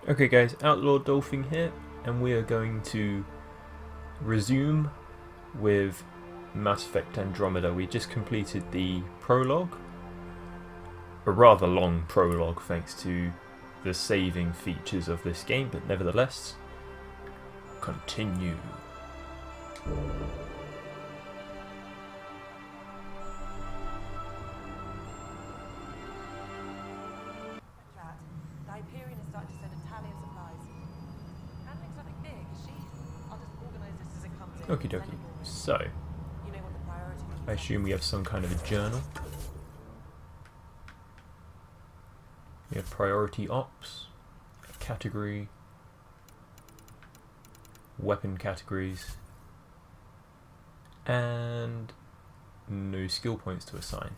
Okay guys, Outlaw Dolphin here, and we are going to resume with Mass Effect Andromeda. We just completed the prologue, a rather long prologue thanks to the saving features of this game, but nevertheless, continue. Okie dokie. So, I assume we have some kind of a journal. We have priority ops, category, weapon categories, and no skill points to assign.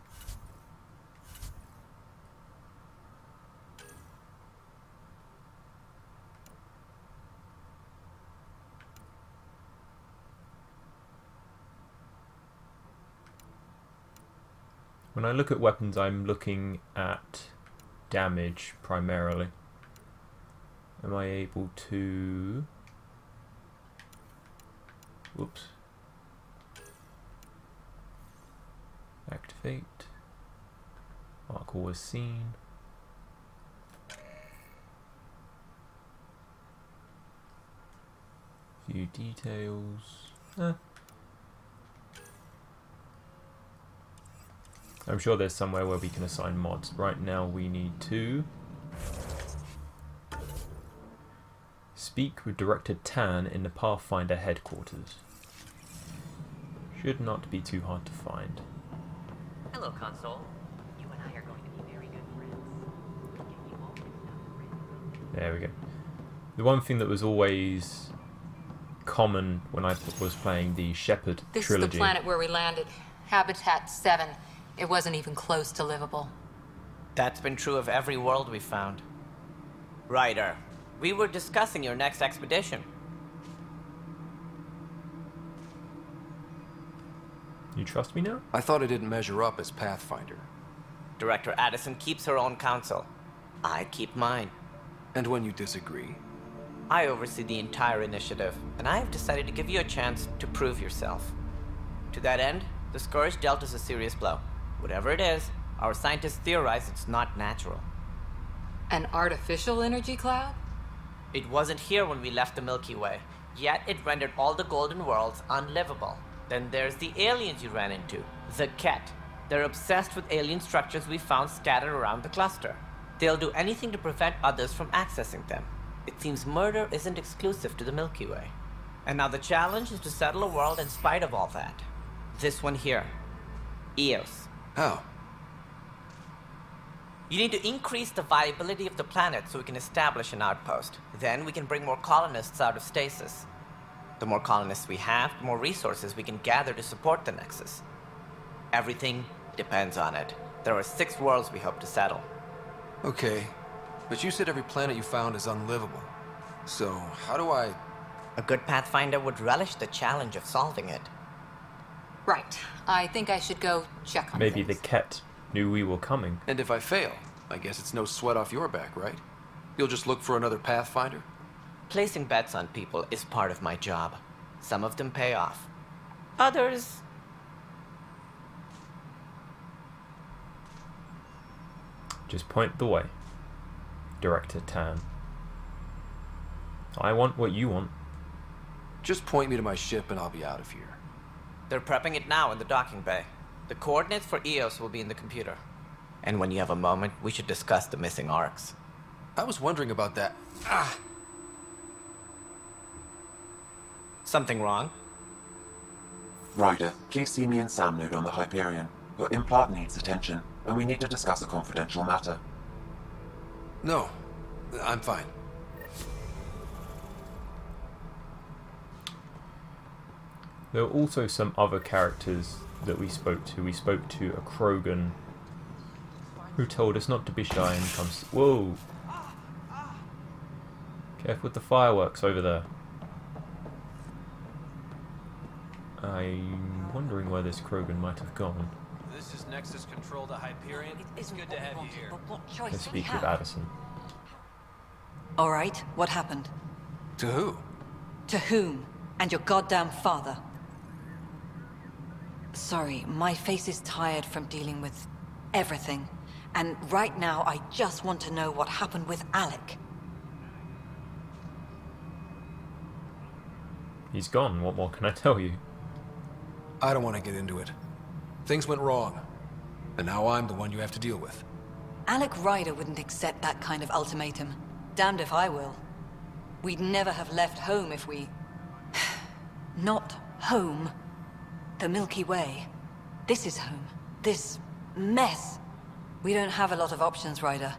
When I look at weapons, I'm looking at damage primarily. Am I able to... Whoops. Activate. Mark all as seen. View details. I'm sure there's somewhere where we can assign mods. Right now we need to speak with Director Tan in the Pathfinder headquarters. Should not be too hard to find. Hello, Console. You and I are going to be very good friends. There we go. The one thing that was always common when I was playing the Shepherd trilogy. This is the planet where we landed. Habitat 7. It wasn't even close to livable. That's been true of every world we've found. Ryder, we were discussing your next expedition. You trust me now? I thought I didn't measure up as Pathfinder. Director Addison keeps her own counsel. I keep mine. And when you disagree? I oversee the entire initiative, and I have decided to give you a chance to prove yourself. To that end, the Scourge dealt us a serious blow. Whatever it is, our scientists theorize it's not natural. An artificial energy cloud? It wasn't here when we left the Milky Way, yet it rendered all the golden worlds unlivable. Then there's the aliens you ran into, the Ket. They're obsessed with alien structures we found scattered around the cluster. They'll do anything to prevent others from accessing them. It seems murder isn't exclusive to the Milky Way. And now the challenge is to settle a world in spite of all that. This one here. Eos. How? You need to increase the viability of the planet so we can establish an outpost. Then we can bring more colonists out of stasis. The more colonists we have, the more resources we can gather to support the Nexus. Everything depends on it. There are 6 worlds we hope to settle. Okay, but you said every planet you found is unlivable. So, how do I... A good Pathfinder would relish the challenge of solving it. Right. I think I should go check on Maybe things. the Ket knew we were coming. And if I fail, I guess it's no sweat off your back, right? You'll just look for another Pathfinder? Placing bets on people is part of my job. Some of them pay off. Others... Just point the way, Director Tan. I want what you want. Just point me to my ship and I'll be out of here. They're prepping it now in the docking bay. The coordinates for Eos will be in the computer. And when you have a moment, we should discuss the missing arcs. I was wondering about that. Ah! Something wrong? Ryder, please see me and Sam Node on the Hyperion. Your implant needs attention, and we need to discuss a confidential matter. No, I'm fine. There were also some other characters that we spoke to. We spoke to a Krogan who told us not to be shy and comes. Whoa! Careful with the fireworks over there. I'm wondering where this Krogan might have gone. This is Nexus Control to Hyperion. It's good to have you here. Let's speak with Addison. All right, what happened? To who? To whom? And your goddamn father. Sorry, my face is tired from dealing with everything. And right now, I just want to know what happened with Alec. He's gone. What more can I tell you? I don't want to get into it. Things went wrong. And now I'm the one you have to deal with. Alec Ryder wouldn't accept that kind of ultimatum. Damned if I will. We'd never have left home if we... Not home. The Milky Way. This is home. This mess. We don't have a lot of options, Ryder.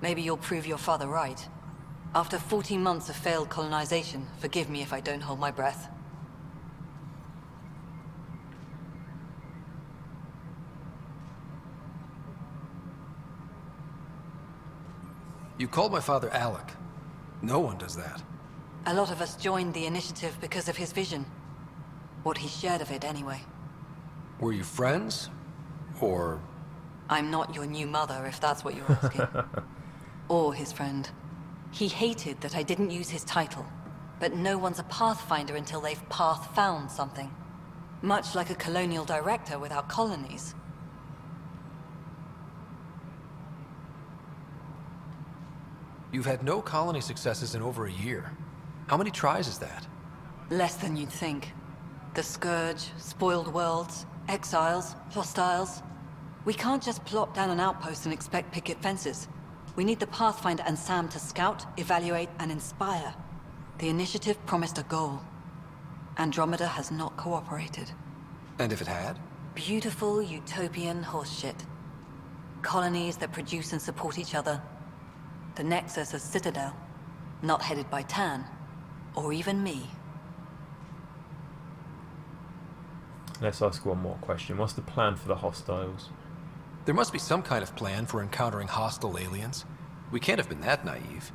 Maybe you'll prove your father right. After 14 months of failed colonization, forgive me if I don't hold my breath. You called my father Alec. No one does that. A lot of us joined the initiative because of his vision. What he shared of it, anyway. Were you friends? Or... I'm not your new mother, if that's what you're asking. Or his friend. He hated that I didn't use his title. But no one's a pathfinder until they've path-found something. Much like a colonial director without colonies. You've had no colony successes in over a year. How many tries is that? Less than you'd think. The Scourge, spoiled worlds, exiles, hostiles. We can't just plop down an outpost and expect picket fences. We need the Pathfinder and Sam to scout, evaluate, and inspire. The initiative promised a goal. Andromeda has not cooperated. And if it had? Beautiful utopian horseshit. Colonies that produce and support each other. The Nexus as Citadel. Not headed by Tan. Or even me. Let's ask one more question. What's the plan for the hostiles? There must be some kind of plan for encountering hostile aliens. We can't have been that naive.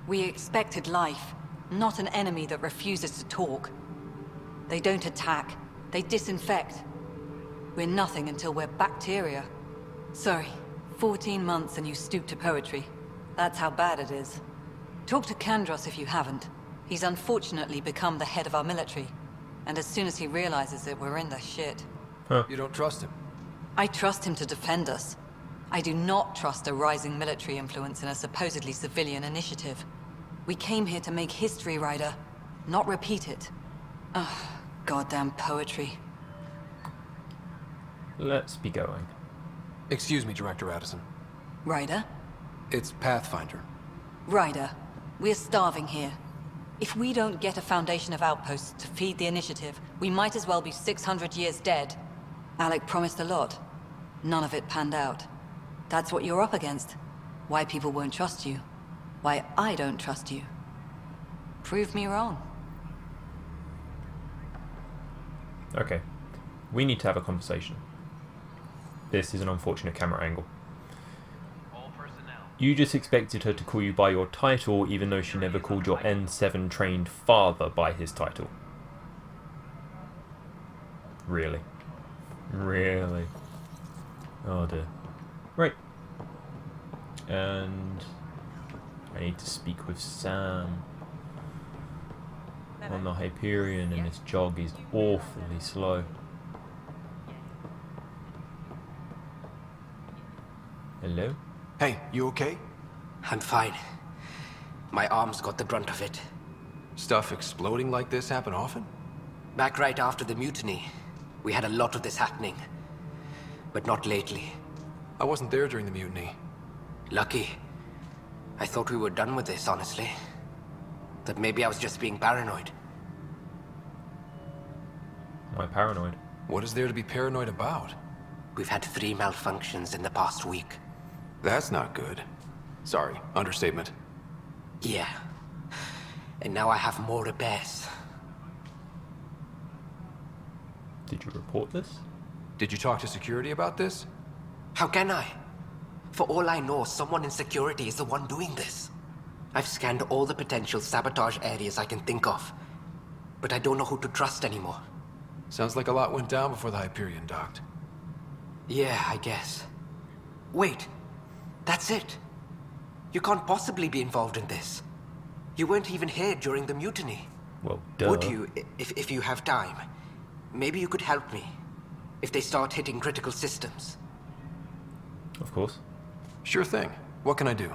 We expected life, not an enemy that refuses to talk. They don't attack, they disinfect. We're nothing until we're bacteria. Sorry, 14 months and you stoop to poetry. That's how bad it is. Talk to Kandros if you haven't. He's unfortunately become the head of our military. And as soon as he realizes it, we're in the shit. You don't trust him? I trust him to defend us. I do not trust a rising military influence in a supposedly civilian initiative. We came here to make history, Ryder, not repeat it. Ugh, goddamn poetry. Let's be going. Excuse me, Director Addison. Ryder? It's Pathfinder. Ryder, we're starving here. If we don't get a foundation of outposts to feed the initiative, we might as well be 600 years dead. Alec promised a lot. None of it panned out. That's what you're up against. Why people won't trust you. Why I don't trust you. Prove me wrong. Okay. We need to have a conversation. This is an unfortunate camera angle. You just expected her to call you by your title, even though she never called your N7 trained father by his title. Really? Really? Oh dear. Right. And I need to speak with Sam on the Hyperion, and this jog is awfully slow. Hello? Hey, you okay? I'm fine. My arms got the brunt of it. Stuff exploding like this happen often? Back right after the mutiny, we had a lot of this happening. But not lately. I wasn't there during the mutiny. Lucky. I thought we were done with this, honestly. That maybe I was just being paranoid. Why paranoid? What is there to be paranoid about? We've had 3 malfunctions in the past week. That's not good. Sorry, understatement. Yeah. And now I have more repairs. Did you report this? Did you talk to security about this? How can I? For all I know, someone in security is the one doing this. I've scanned all the potential sabotage areas I can think of. But I don't know who to trust anymore. Sounds like a lot went down before the Hyperion docked. Yeah, I guess. Wait. That's it. You can't possibly be involved in this. You weren't even here during the mutiny. Well, duh. Would you, if you have time? Maybe you could help me. If they start hitting critical systems. Of course. Sure thing. What can I do?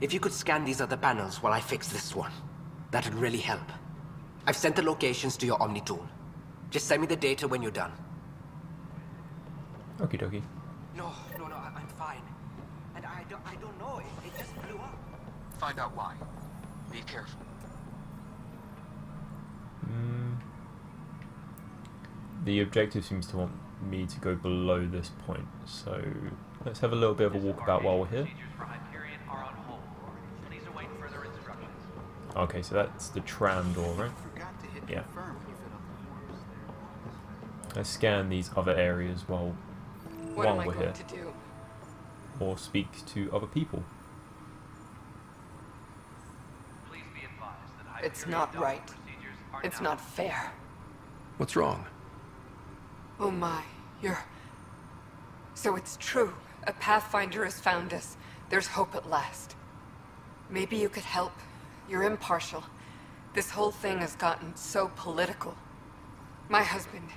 If you could scan these other panels while I fix this one, that'd really help. I've sent the locations to your Omni tool. Just send me the data when you're done. Okie dokie. No, I'm fine. And I don't know, it just blew up. Find out why. Be careful. The objective seems to want me to go below this point, so let's have a little bit of a walkabout while we're here. Okay, so that's the tram door, right? Yeah. Let's scan these other areas while we're here. Or speak to other people. It's not right. It's not fair. What's wrong? Oh my, So it's true. A Pathfinder has found us. There's hope at last. Maybe you could help. You're impartial. This whole thing has gotten so political. My husband,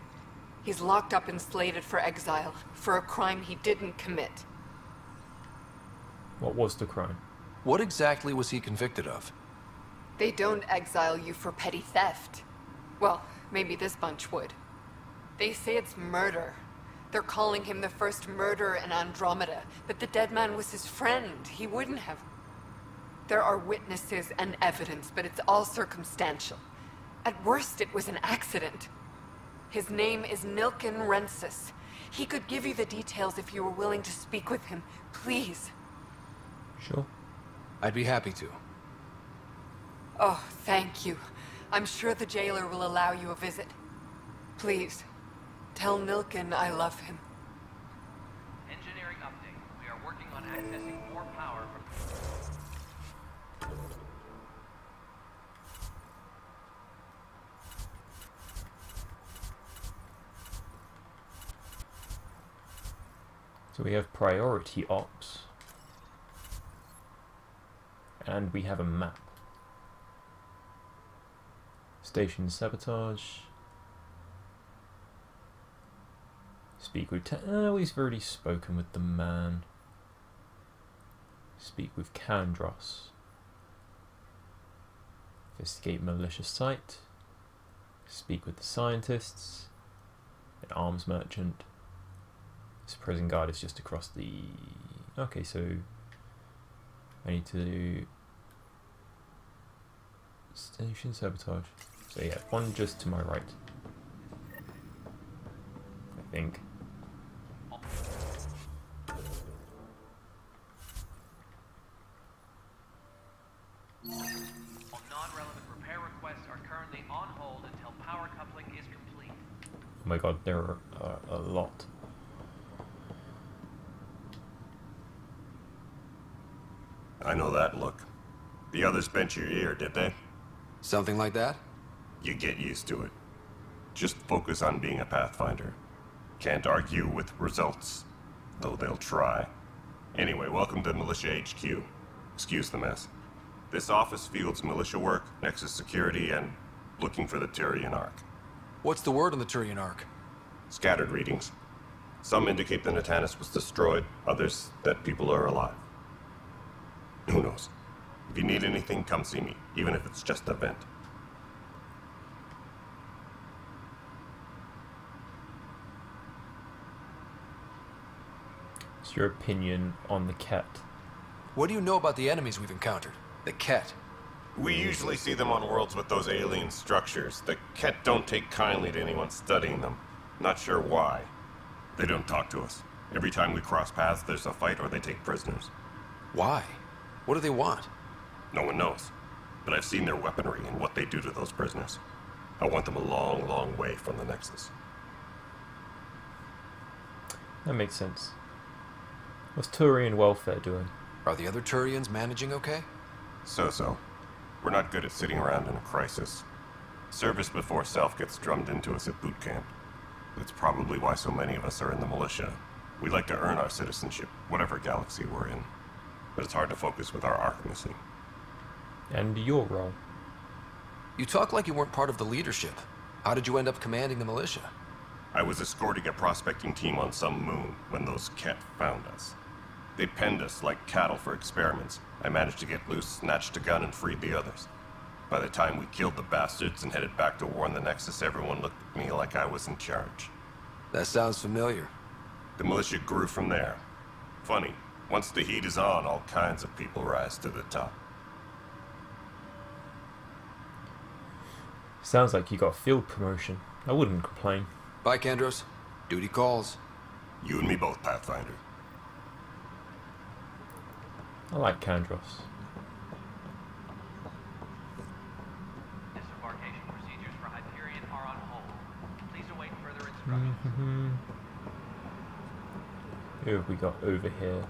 he's locked up and slated for exile for a crime he didn't commit. What was the crime? What exactly was he convicted of? They don't exile you for petty theft. Well, maybe this bunch would. They say it's murder. They're calling him the first murderer in Andromeda, but the dead man was his friend. He wouldn't have. There are witnesses and evidence, but it's all circumstantial. At worst, it was an accident. His name is Nilken Rensis. He could give you the details if you were willing to speak with him. Please. Sure. I'd be happy to. Oh, thank you. I'm sure the jailer will allow you a visit. Please, tell Nilken I love him. Engineering update. We are working on accessing more power from... So we have priority ops. And we have a map. Station sabotage. Speak with we've already spoken with the man. Speak with Kandros. Investigate malicious site. Speak with the scientists. An arms merchant. This prison guard is just across the... Okay, so I need to do station sabotage. So yeah, one just to my right, I think. All non-relevant repair requests are currently on hold until power coupling is complete. Oh my god, there are a lot. I know that look. The others bent your ear, did they? Something like that? You get used to it. Just focus on being a Pathfinder. Can't argue with results, though they'll try. Anyway, welcome to Militia HQ. Excuse the mess. This office fields militia work, Nexus security, and looking for the Turian Ark. What's the word on the Turian Ark? Scattered readings. Some indicate the Natanus was destroyed, others that people are alive. Who knows? If you need anything, come see me, even if it's just a vent. What's your opinion on the Ket? What do you know about the enemies we've encountered? The Ket? We usually see them on worlds with those alien structures. The Ket don't take kindly to anyone studying them. Not sure why. They don't talk to us. Every time we cross paths, there's a fight or they take prisoners. Why? What do they want? No one knows. But I've seen their weaponry and what they do to those prisoners. I want them a long, long way from the Nexus. That makes sense. What's Turian welfare doing? Are the other Turians managing okay? So-so. We're not good at sitting around in a crisis. Service before self gets drummed into us at boot camp. That's probably why so many of us are in the militia. We like to earn our citizenship, whatever galaxy we're in. But it's hard to focus with our arc missing. And your role? You talk like you weren't part of the leadership. How did you end up commanding the militia? I was escorting a prospecting team on some moon when those Ket found us. They penned us like cattle for experiments. I managed to get loose, snatched a gun, and freed the others. By the time we killed the bastards and headed back to warn the Nexus, everyone looked at me like I was in charge. That sounds familiar. The militia grew from there. Funny, once the heat is on, all kinds of people rise to the top. Sounds like you got a field promotion. I wouldn't complain. Bye, Kandros. Duty calls. You and me both, Pathfinder. I like Kandros. Disembarkation procedures for Hyperion are on hold. Please await further instructions. Who have we got over here?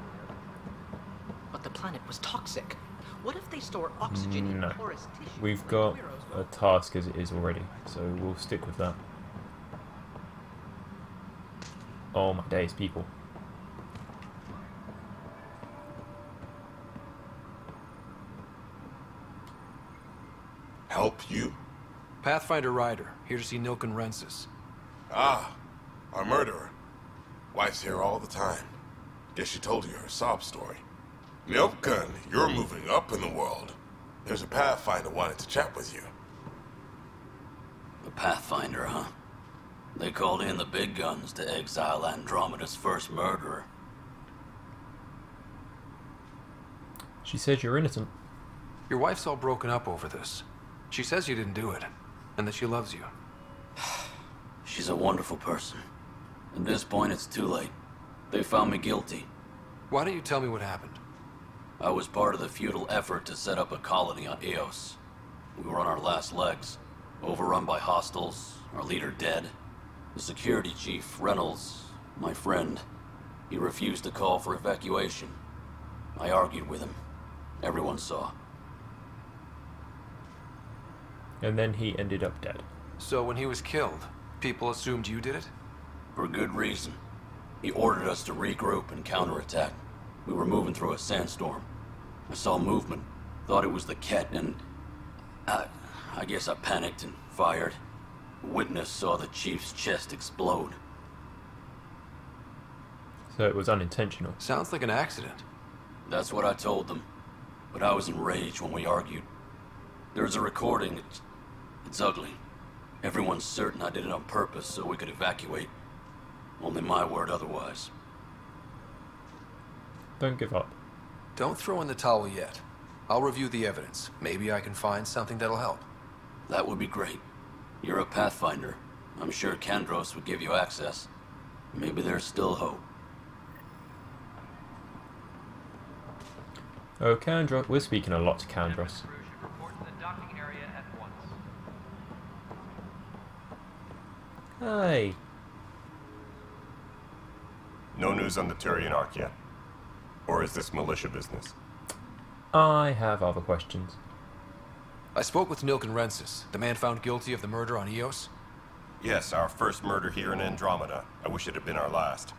But the planet was toxic. What if they store oxygen in porous tissue? We've got a task as it is already, so we'll stick with that. Oh my days, people. Help you? Pathfinder Ryder, here to see Nilken Rensis. Ah, our murderer. Wife's here all the time. Guess she told you her sob story. Nilken, you're moving up in the world. There's a Pathfinder wanted to chat with you. The Pathfinder, huh? They called in the big guns to exile Andromeda's first murderer. She says you're innocent. Your wife's all broken up over this. She says you didn't do it, and that she loves you. She's a wonderful person. At this point, it's too late. They found me guilty. Why don't you tell me what happened? I was part of the futile effort to set up a colony on Eos. We were on our last legs, overrun by hostiles, our leader dead. The security chief, Reynolds, my friend, he refused to call for evacuation. I argued with him. Everyone saw. And then he ended up dead. So when he was killed, people assumed you did it? For good reason. He ordered us to regroup and counterattack. We were moving through a sandstorm. I saw movement, thought it was the Ket, and I guess I panicked and fired. A witness saw the chief's chest explode. So it was unintentional. Sounds like an accident. That's what I told them. But I was enraged when we argued. There's a recording. It's ugly. Everyone's certain I did it on purpose so we could evacuate. Only my word otherwise. Don't give up. Don't throw in the towel yet. I'll review the evidence. Maybe I can find something that'll help. That would be great. You're a Pathfinder. I'm sure Kandros would give you access. Maybe there's still hope. Oh, Kandros. We're speaking a lot to Kandros. Hi. No news on the Turian Ark yet? Or is this militia business? I have other questions. I spoke with Nilken Rensis, the man found guilty of the murder on Eos. Yes, our first murder here in Andromeda. I wish it had been our last.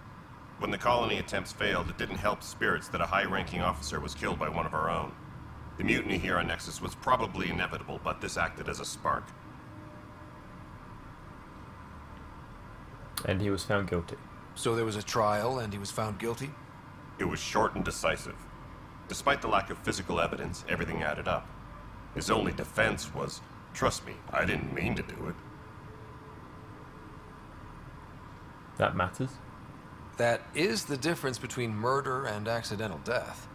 When the colony attempts failed, it didn't help spirits that a high-ranking officer was killed by one of our own. The mutiny here on Nexus was probably inevitable, but this acted as a spark. And he was found guilty. So there was a trial and he was found guilty? It was short and decisive. Despite the lack of physical evidence, everything added up. His only defense was, trust me, I didn't mean to do it. That matters. That is the difference between murder and accidental death.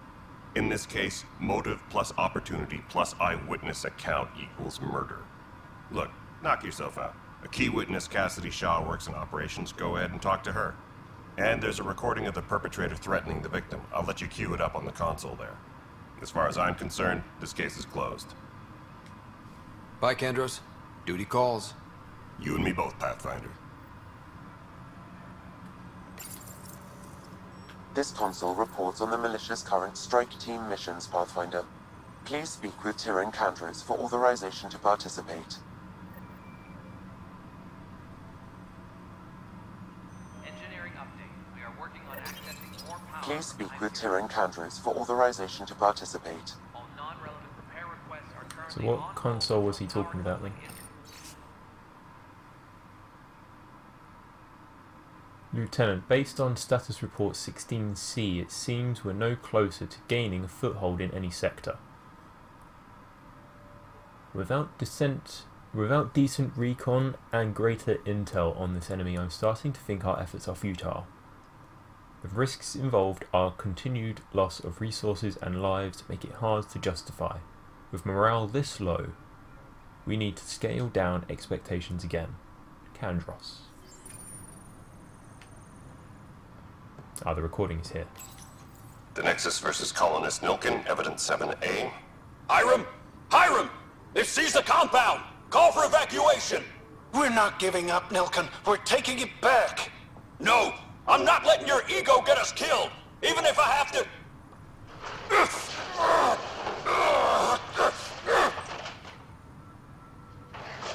In this case, motive plus opportunity plus eyewitness account equals murder. Look, knock yourself out. A key witness, Cassidy Shaw, works in operations. Go ahead and talk to her. And there's a recording of the perpetrator threatening the victim. I'll let you cue it up on the console there. As far as I'm concerned, this case is closed. Bye, Kandros. Duty calls. You and me both, Pathfinder. This console reports on the militia's current strike team missions, Pathfinder. Please speak with Tyrion Kandros for authorization to participate. Engineering update. We are working on accessing more power. Please speak with Tyrion Kandros for authorization to participate. All non-relevant repair requests are So what console was he talking about then? Lieutenant, based on status report 16C, it seems we're no closer to gaining a foothold in any sector. Without decent recon and greater intel on this enemy, I'm starting to think our efforts are futile. The risks involved are continued loss of resources and lives make it hard to justify. With morale this low, we need to scale down expectations again. Kandros. Ah, the recording is here. The Nexus versus Colonist Nilkin, Evidence 7A. Hiram! Hiram! They've seized the compound! Call for evacuation! We're not giving up, Nilkin. We're taking it back. No! I'm not letting your ego get us killed! Even if I have to...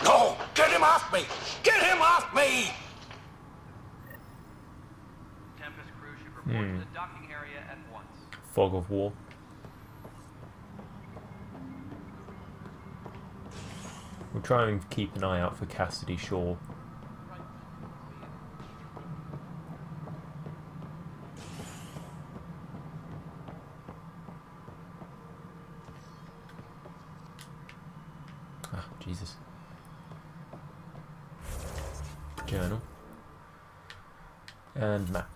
No! Get him off me! Get him off me! Tempest crew should report to the docking area at once. Fog of war. We'll try and keep an eye out for Cassidy Shaw. Ah, Jesus. Journal. And map.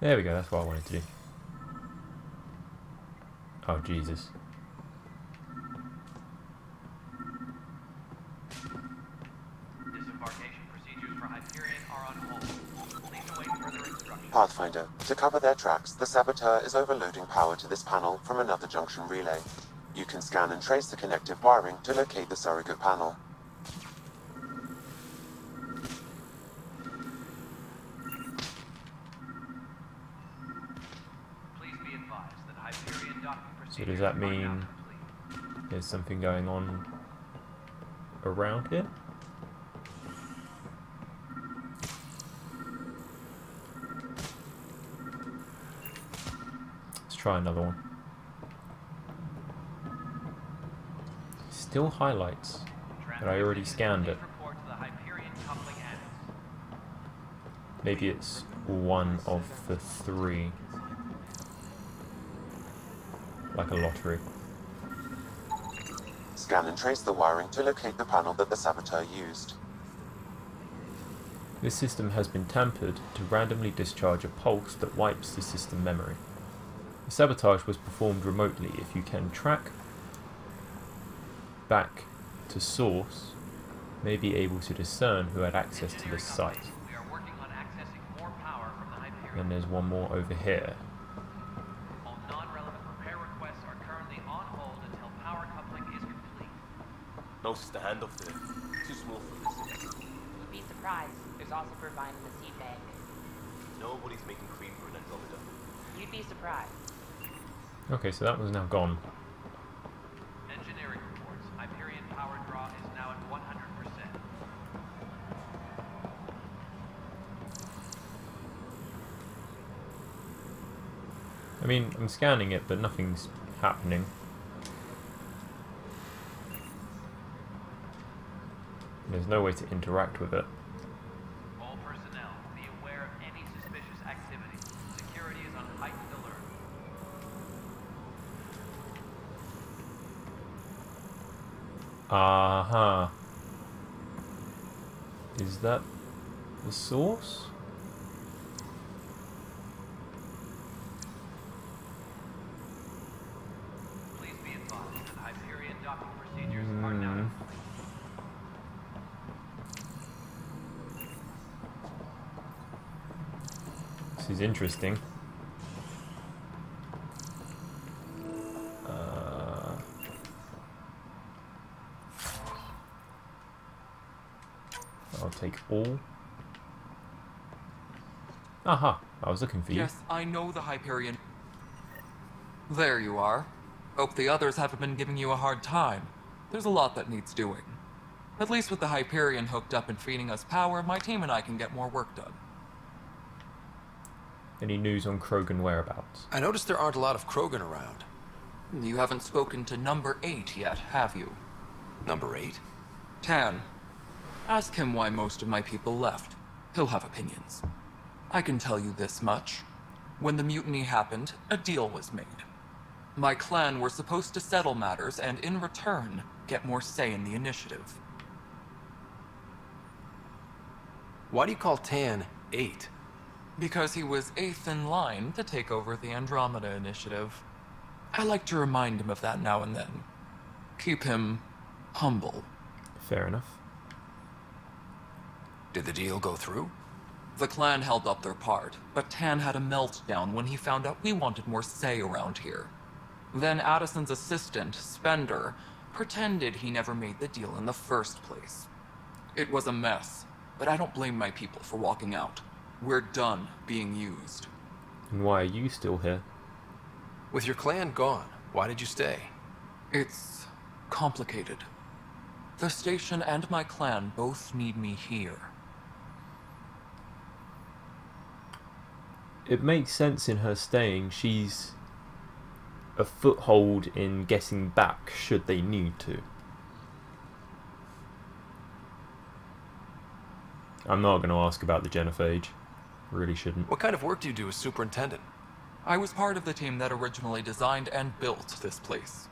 There we go, that's what I wanted to do. Oh, Jesus. Disembarkation procedures for Hyperion are on hold. Please await further instructions. Pathfinder, to cover their tracks, the Saboteur is overloading power to this panel from another junction relay. You can scan and trace the connective wiring to locate the surrogate panel. So does that mean there's something going on around here? Let's try another one. Still highlights, but I already scanned it. Maybe it's one of the three. Like a lottery. Scan and trace the wiring to locate the panel that the Saboteur used. This system has been tampered to randomly discharge a pulse that wipes the system memory. The sabotage was performed remotely. If you can track back to source, may be able to discern who had access to this site. And there's one more over here. Notice the handoff there. Too small for this. You'd be surprised. There's also Purvine in the seed bag. Nobody's making cream for an Andromeda. You'd be surprised. Okay, so that one's now gone. Engineering reports. Hyperion power draw is now at 100%. I mean, I'm scanning it, but nothing's happening. There's no way to interact with it. All personnel, be aware of any suspicious activity. Security is on heightened alert. Aha. Is that the source? Please be advised that Hyperion docking procedures are now complete. This is interesting. I'll take all. Aha! I was looking for you. Yes, I know the Hyperion. There you are. Hope the others haven't been giving you a hard time. There's a lot that needs doing. At least with the Hyperion hooked up and feeding us power, my team and I can get more work done. Any news on Krogan whereabouts? I noticed there aren't a lot of Krogan around. You haven't spoken to number 8 yet, have you? Number 8? Tan. Ask him why most of my people left. He'll have opinions. I can tell you this much. When the mutiny happened, a deal was made. My clan were supposed to settle matters and, in return, get more say in the initiative. Why do you call Tan 8? Because he was 8th in line to take over the Andromeda initiative. I like to remind him of that now and then. Keep him humble. Fair enough. Did the deal go through? The clan held up their part, but Tan had a meltdown when he found out we wanted more say around here. Then Addison's assistant, Spender, pretended he never made the deal in the first place. It was a mess, but I don't blame my people for walking out. We're done being used. And why are you still here? With your clan gone, why did you stay? It's complicated. The station and my clan both need me here. It makes sense in her staying. She's a foothold in getting back should they need to. I'm not going to ask about the genophage. Really shouldn't. What kind of work do you do as superintendent? I was part of the team that originally designed and built this place.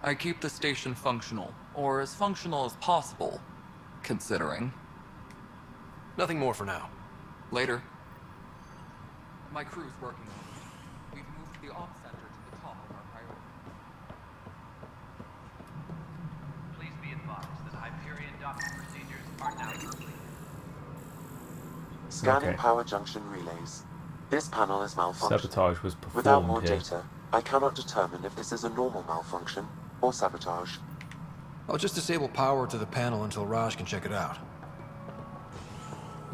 I keep the station functional, or as functional as possible, considering. Nothing more for now. Later. My crew's working on it. We've moved the op center to the top of our priority. Please be advised that Hyperion docking procedures are now complete. Scanning Okay. power junction relays. This panel is malfunctioning. Sabotage was performed Without more here. data, I cannot determine if this is a normal malfunction or sabotage. I'll just disable power to the panel until Raj can check it out.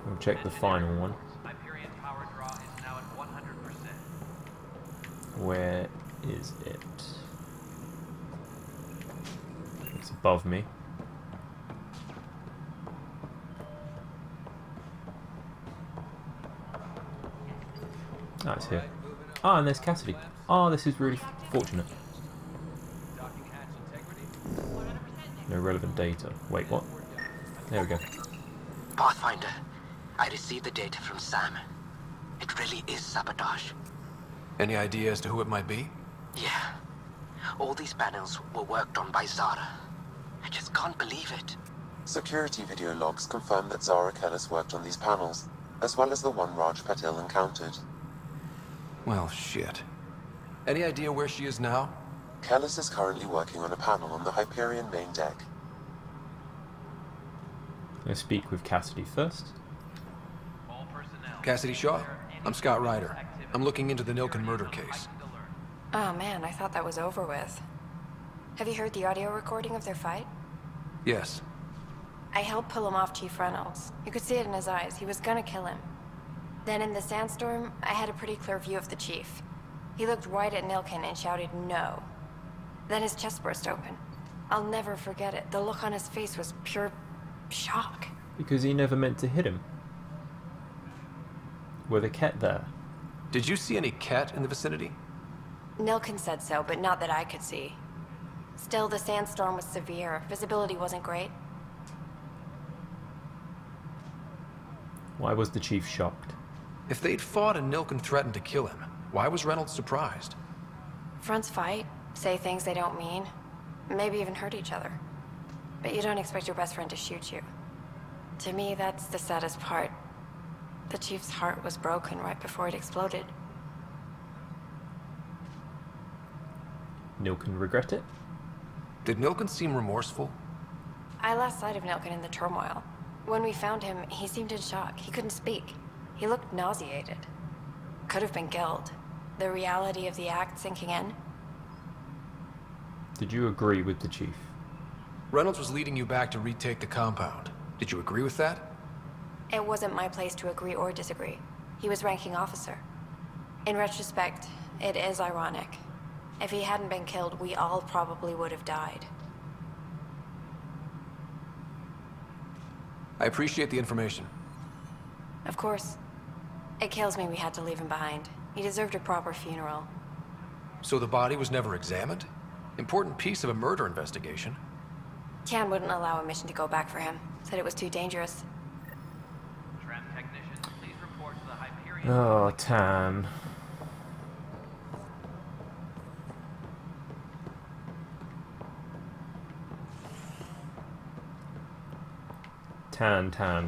We'll check the final one. Hyperion power draw is now at 100%. Where is it? It's above me. Ah, it's here. Ah, and there's Cassidy. Ah, this is really fortunate. No relevant data. Wait, what? There we go. Pathfinder, I received the data from Sam. It really is sabotage. Any idea as to who it might be? Yeah. All these panels were worked on by Zara. I just can't believe it. Security video logs confirm that Zara Kellis worked on these panels, as well as the one Raj Patil encountered. Well, shit. Any idea where she is now? Kellis is currently working on a panel on the Hyperion main deck. Let's speak with Cassidy first. Cassidy Shaw? I'm Scott Ryder. I'm looking into the Nilken murder case. Oh man, I thought that was over with. Have you heard the audio recording of their fight? Yes. I helped pull him off Chief Reynolds. You could see it in his eyes. He was gonna kill him. Then in the sandstorm, I had a pretty clear view of the Chief. He looked right at Nilken and shouted no. Then his chest burst open. I'll never forget it. The look on his face was pure shock. Because he never meant to hit him. Were the Ket there? Did you see any Ket in the vicinity? Nilken said so, but not that I could see. Still, the sandstorm was severe. Visibility wasn't great. Why was the Chief shocked? If they'd fought and Nilken threatened to kill him, why was Reynolds surprised? Fronts fight, say things they don't mean, maybe even hurt each other. But you don't expect your best friend to shoot you. To me, that's the saddest part. The Chief's heart was broken right before it exploded. Nilken regret it? Did Nilken seem remorseful? I lost sight of Nilken in the turmoil. When we found him, he seemed in shock. He couldn't speak. He looked nauseated. Could have been guilt. The reality of the act sinking in. Did you agree with the Chief? Reynolds was leading you back to retake the compound. Did you agree with that? It wasn't my place to agree or disagree. He was ranking officer. In retrospect, it is ironic. If he hadn't been killed, we all probably would have died. I appreciate the information. Of course. It kills me we had to leave him behind. He deserved a proper funeral. So the body was never examined? Important piece of a murder investigation. Tan wouldn't allow a mission to go back for him. Said it was too dangerous. Tram technicians, please report to the Hyperion. Oh, Tan.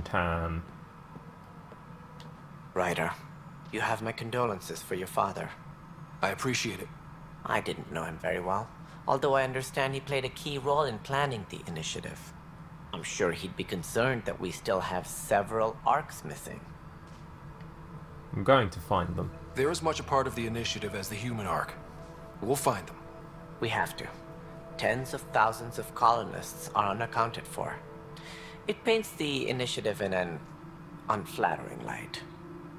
Tan. Ryder, you have my condolences for your father. I appreciate it. I didn't know him very well, although I understand he played a key role in planning the initiative. I'm sure he'd be concerned that we still have several arcs missing. I'm going to find them. They're as much a part of the initiative as the human arc. We'll find them. We have to. Tens of thousands of colonists are unaccounted for. It paints the initiative in an unflattering light.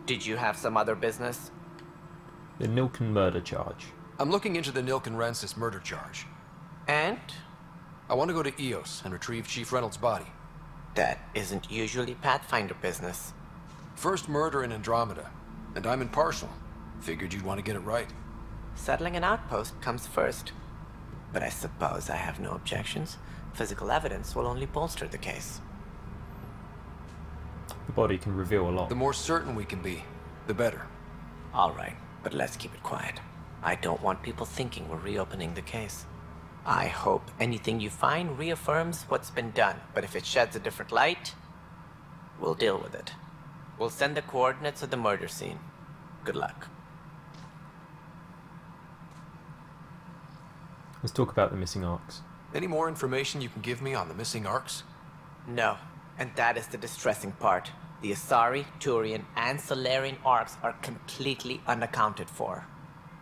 Did you have some other business? The Nilken murder charge. I'm looking into the Nilken-Rensis murder charge. And? I want to go to Eos and retrieve Chief Reynolds' body. That isn't usually Pathfinder business. First murder in Andromeda, and I'm impartial. Figured you'd want to get it right. Settling an outpost comes first. But I suppose I have no objections. Physical evidence will only bolster the case. The body can reveal a lot. The more certain we can be, the better. All right, but let's keep it quiet. I don't want people thinking we're reopening the case. I hope anything you find reaffirms what's been done, but if it sheds a different light, we'll deal with it. We'll send the coordinates of the murder scene. Good luck. Let's talk about the missing arcs. Any more information you can give me on the missing arcs? No, and that is the distressing part. The Asari, Turian, and Solarian arcs are completely unaccounted for.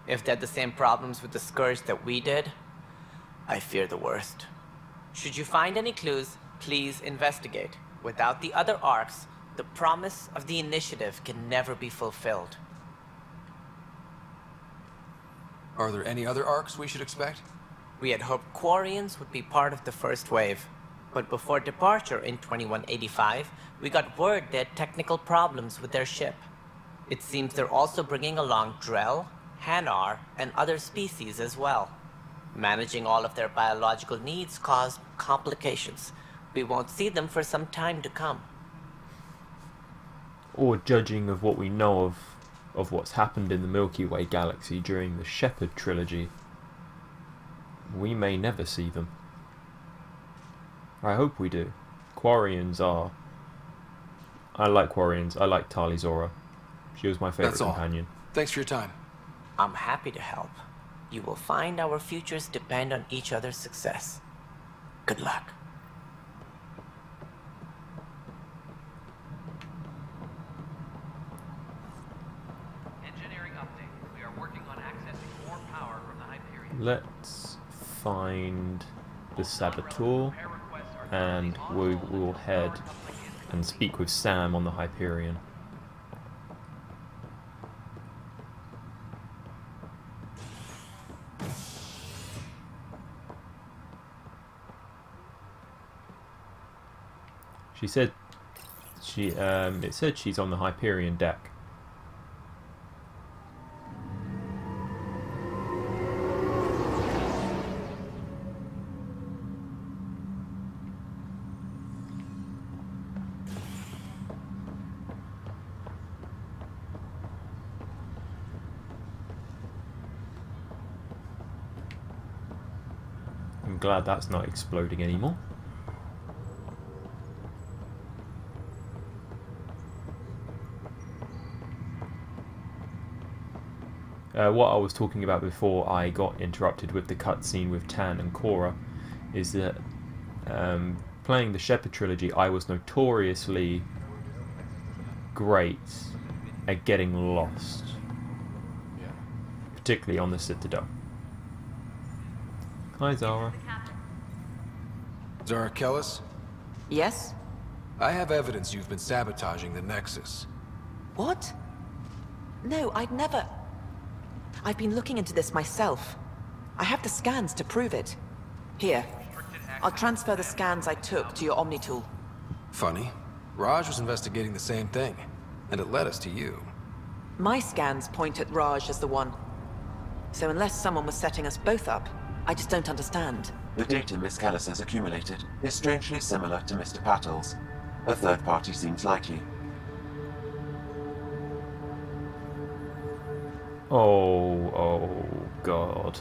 If they had the same problems with the Scourge that we did, I fear the worst. Should you find any clues, please investigate. Without the other arcs, the promise of the initiative can never be fulfilled. Are there any other arcs we should expect? We had hoped Quarians would be part of the first wave. But before departure in 2185, we got word they had technical problems with their ship. It seems they're also bringing along Drell, Hanar, and other species as well. Managing all of their biological needs caused complications. We won't see them for some time to come. Or judging of what we know of what's happened in the Milky Way galaxy during the Shepherd trilogy, we may never see them. I hope we do. Quarians are... I like Quarians. I like Tali Zora. She was my favorite companion. Thanks for your time. I'm happy to help. You will find our futures depend on each other's success. Good luck. Engineering update. We are working on accessing more power from the Hyperion. Let's find the Saboteur, and we will head and speak with Sam on the Hyperion. She said it said she's on the Hyperion deck. I'm glad that's not exploding anymore. What I was talking about before I got interrupted with the cutscene with Tan and Cora is that playing the Shepherd trilogy, I was notoriously great at getting lost, particularly on the Citadel. Hi, Zara. Zara Kellis? Yes? I have evidence you've been sabotaging the Nexus. What? No, I'd never... I've been looking into this myself. I have the scans to prove it. Here, I'll transfer the scans I took to your Omni tool. Funny. Raj was investigating the same thing, and it led us to you. My scans point at Raj as the one. So unless someone was setting us both up, I just don't understand. The data Miss Callis has accumulated is strangely similar to Mr. Pattle's. A third party seems likely. Oh god.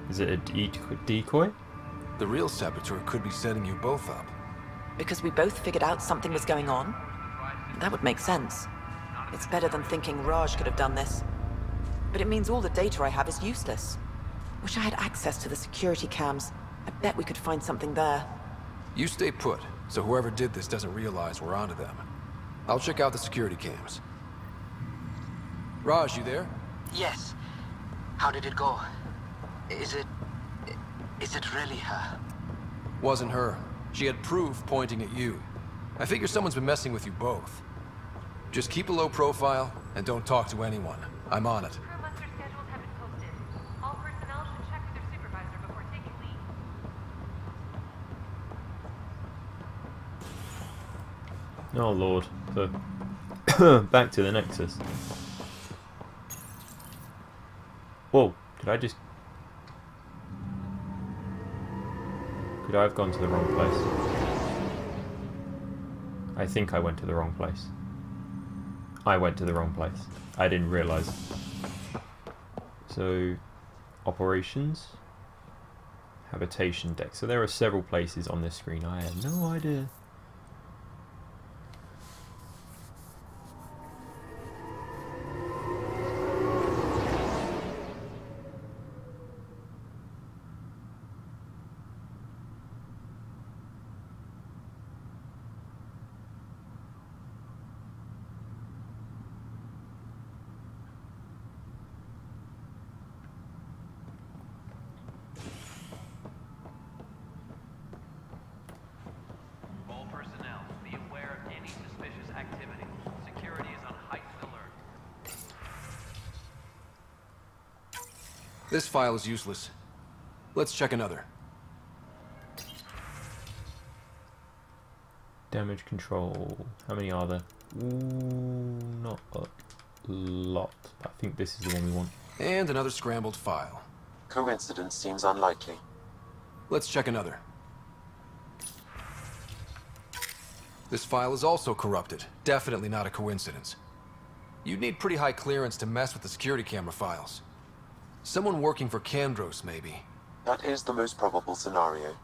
Is it a decoy? The real saboteur could be setting you both up. Because we both figured out something was going on? That would make sense. It's better than thinking Raj could have done this. But it means all the data I have is useless. Wish I had access to the security cams. I bet we could find something there. You stay put, so whoever did this doesn't realize we're onto them. I'll check out the security cams. Raj, you there? Yes. How did it go? Is it really her? Wasn't her. She had proof pointing at you. I figure someone's been messing with you both. Just keep a low profile, and don't talk to anyone. I'm on it. Crew muster schedules have been posted. All personnel should check with their supervisor before taking leave. Oh lord. So back to the Nexus. Whoa, did I just... Could I have gone to the wrong place? I think I went to the wrong place. I went to the wrong place. I didn't realise. So, operations, habitation deck. So there are several places on this screen. I had no idea. This file is useless. Let's check another. Damage control. How many are there? Ooh, not a lot. I think this is the one we want. And another scrambled file. Coincidence seems unlikely. Let's check another. This file is also corrupted. Definitely not a coincidence. You'd need pretty high clearance to mess with the security camera files. Someone working for Kandros, maybe. That is the most probable scenario.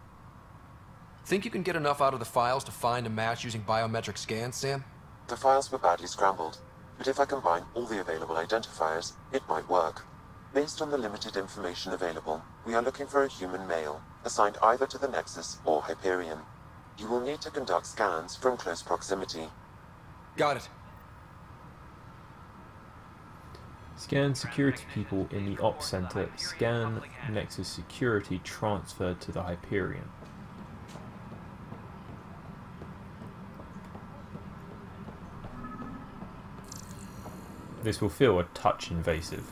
Think you can get enough out of the files to find a match using biometric scans, Sam? The files were badly scrambled, but if I combine all the available identifiers, it might work. Based on the limited information available, we are looking for a human male, assigned either to the Nexus or Hyperion. You will need to conduct scans from close proximity. Got it. Scan security people in the Ops Center. Scan Nexus security transferred to the Hyperion. This will feel a touch invasive.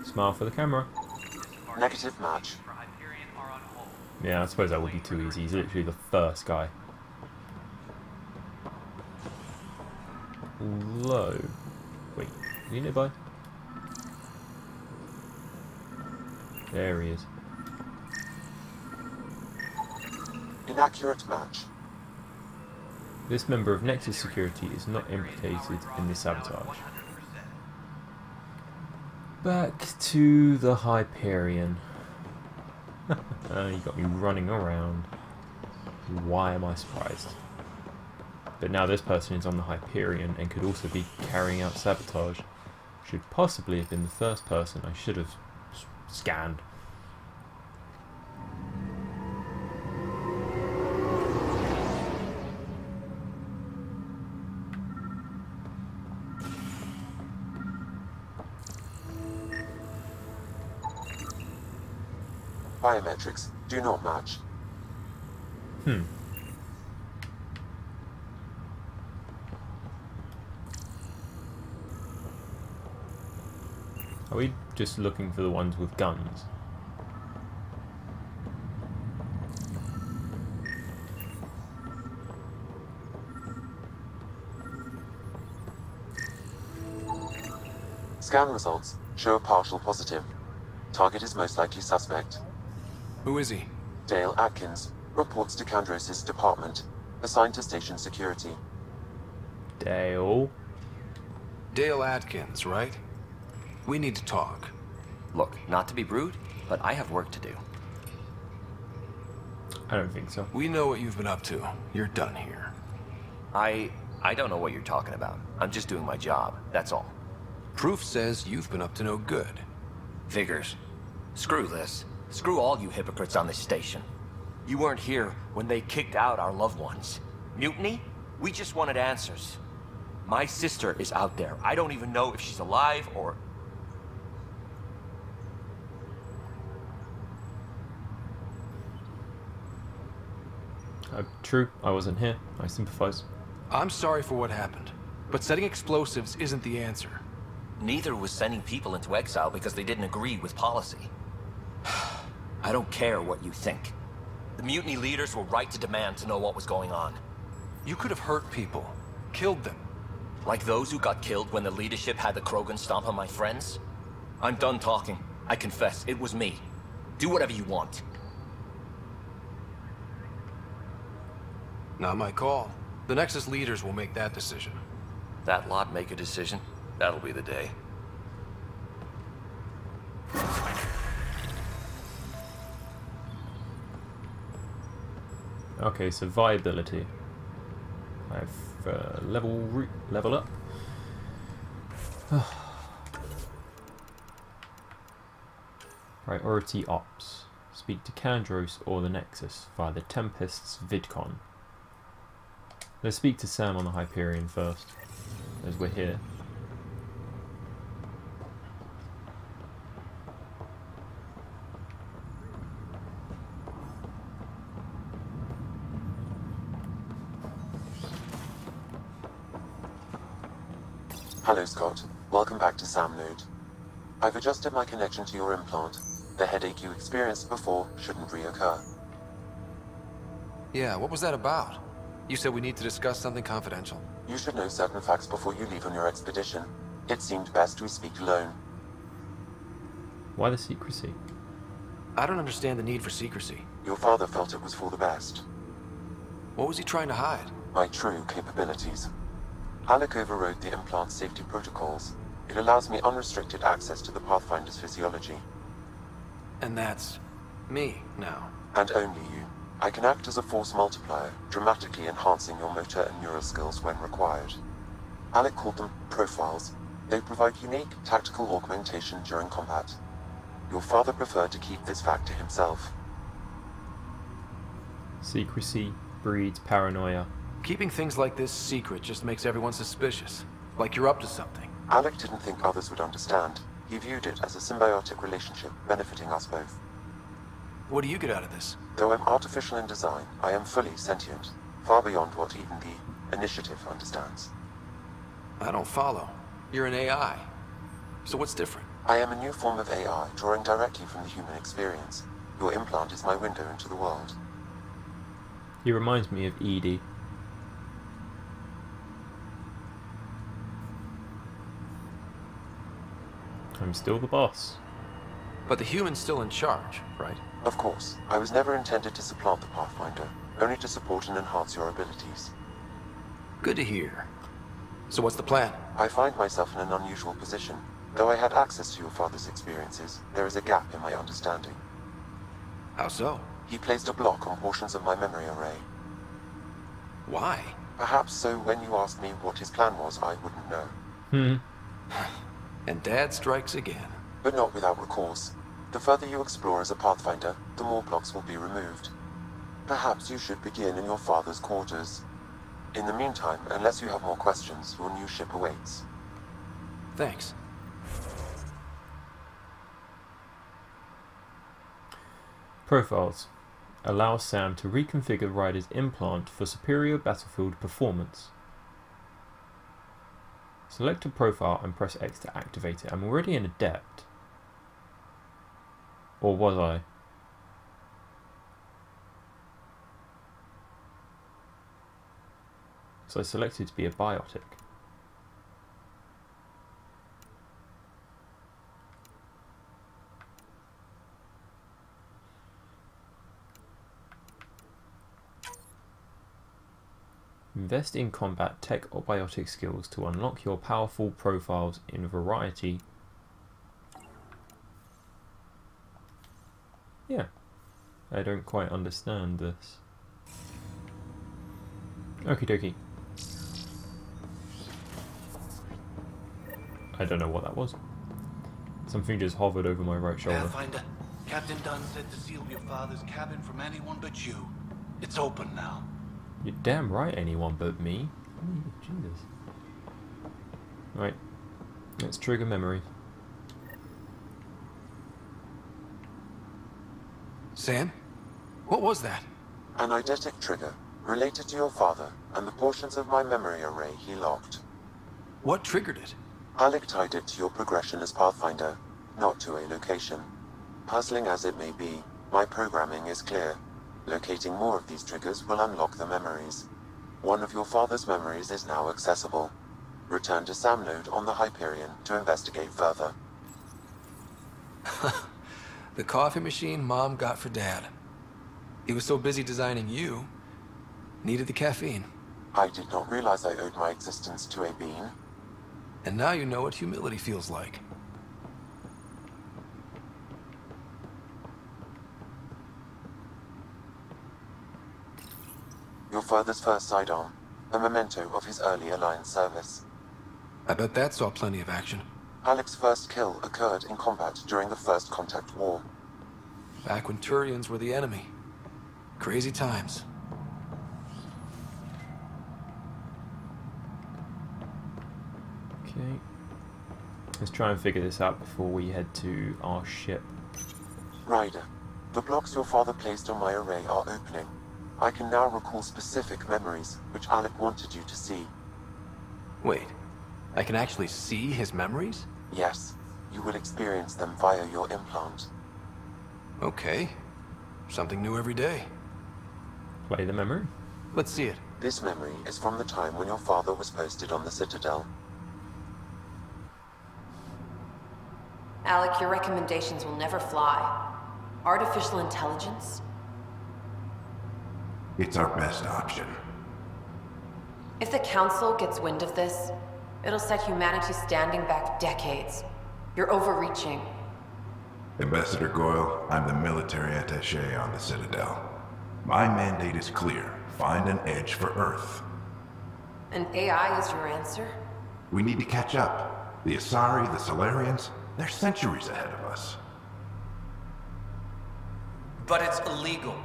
Smile for the camera. Negative match. Yeah, I suppose that would be too easy. He's literally the first guy. Low. Wait, are you nearby? There he is. Inaccurate match. This member of Nexus security is not implicated in the sabotage. Back to the Hyperion. You got me running around. Why am I surprised? But now this person is on the Hyperion and could also be carrying out sabotage. Should possibly have been the first person I should have scanned. Biometrics do not match. Are we just looking for the ones with guns? Scan results show a partial positive. Target is most likely suspect. Who is he? Dale Atkins, reports to Kandros' department, assigned to station security. Dale? Dale Atkins, right? We need to talk. Look, not to be rude, but I have work to do. I don't think so. We know what you've been up to. You're done here. I don't know what you're talking about. I'm just doing my job, that's all. Proof says you've been up to no good. Figures. Screw this. Screw all you hypocrites on this station. You weren't here when they kicked out our loved ones. Mutiny? We just wanted answers. My sister is out there. I don't even know if she's alive or... True, I wasn't here. I sympathize. I'm sorry for what happened, but setting explosives isn't the answer. Neither was sending people into exile because they didn't agree with policy. I don't care what you think. The mutiny leaders were right to demand to know what was going on. You could have hurt people, killed them. Like those who got killed when the leadership had the Krogan stomp on my friends? I'm done talking. I confess, it was me. Do whatever you want. Not my call. The Nexus leaders will make that decision. That lot make a decision? That'll be the day. Okay, so viability. I have level up. Priority ops. Speak to Kandros or the Nexus via the Tempest's VidCon. Let's speak to Sam on the Hyperion first, as we're here. Hello, Scott. Welcome back to Sam Node. I've adjusted my connection to your implant. The headache you experienced before shouldn't reoccur. Yeah, what was that about? You said we need to discuss something confidential. You should know certain facts before you leave on your expedition. It seemed best we speak alone. Why the secrecy? I don't understand the need for secrecy. Your father felt it was for the best. What was he trying to hide? My true capabilities. Alec overrode the implant safety protocols. It allows me unrestricted access to the Pathfinder's physiology. And that's me now. And only you. I can act as a force multiplier, dramatically enhancing your motor and neural skills when required. Alec called them profiles. They provide unique tactical augmentation during combat. Your father preferred to keep this fact to himself. Secrecy breeds paranoia. Keeping things like this secret just makes everyone suspicious. Like you're up to something. Alec didn't think others would understand. He viewed it as a symbiotic relationship, benefiting us both. What do you get out of this? Though I'm artificial in design, I am fully sentient, far beyond what even the Initiative understands. I don't follow. You're an AI. So what's different? I am a new form of AI, drawing directly from the human experience. Your implant is my window into the world. He reminds me of Edie. I'm still the boss. But the human's still in charge, right? Of course. I was never intended to supplant the Pathfinder, only to support and enhance your abilities. Good to hear. So what's the plan? I find myself in an unusual position. Though I had access to your father's experiences, there is a gap in my understanding. How so? He placed a block on portions of my memory array. Why? Perhaps so when you asked me what his plan was, I wouldn't know. And Dad strikes again. But not without recourse. The further you explore as a Pathfinder, the more blocks will be removed. Perhaps you should begin in your father's quarters. In the meantime, unless you have more questions, your new ship awaits. Thanks. Profiles. Allow Sam to reconfigure Ryder's implant for superior battlefield performance. Select a profile and press X to activate it. I'm already an adept. Or was I? So I selected to be a biotic. Invest in combat tech or biotic skills to unlock your powerful profiles in variety. Yeah, I don't quite understand this. Okie dokie. I don't know what that was. Something just hovered over my right shoulder. Pathfinder, Captain Dunn said to seal your father's cabin from anyone but you. It's open now. You're damn right, anyone but me. Jesus. Right, let's trigger memory. Sam? What was that? An eidetic trigger, related to your father, and the portions of my memory array he locked. What triggered it? Alec tied it to your progression as Pathfinder, not to a location. Puzzling as it may be, my programming is clear. Locating more of these triggers will unlock the memories. One of your father's memories is now accessible. Return to Sam Node on the Hyperion to investigate further. The coffee machine Mom got for Dad. He was so busy designing you, needed the caffeine. I did not realize I owed my existence to a being. And now you know what humility feels like. Your father's first sidearm, a memento of his early Alliance service. I bet that saw plenty of action. Alec's first kill occurred in combat during the First Contact War. Back when Turians were the enemy. Crazy times. Okay. Let's try and figure this out before we head to our ship. Ryder, the blocks your father placed on my array are opening. I can now recall specific memories, which Alec wanted you to see. Wait, I can actually see his memories? Yes, you will experience them via your implant. Okay. Something new every day. Play the memory. Let's see it. This memory is from the time when your father was posted on the Citadel. Alec, your recommendations will never fly. Artificial intelligence? It's our best option. If the Council gets wind of this, it'll set humanity standing back decades. You're overreaching. Ambassador Goyle, I'm the military attaché on the Citadel. My mandate is clear. Find an edge for Earth. And AI is your answer? We need to catch up. The Asari, the Solarians, they're centuries ahead of us. But it's illegal.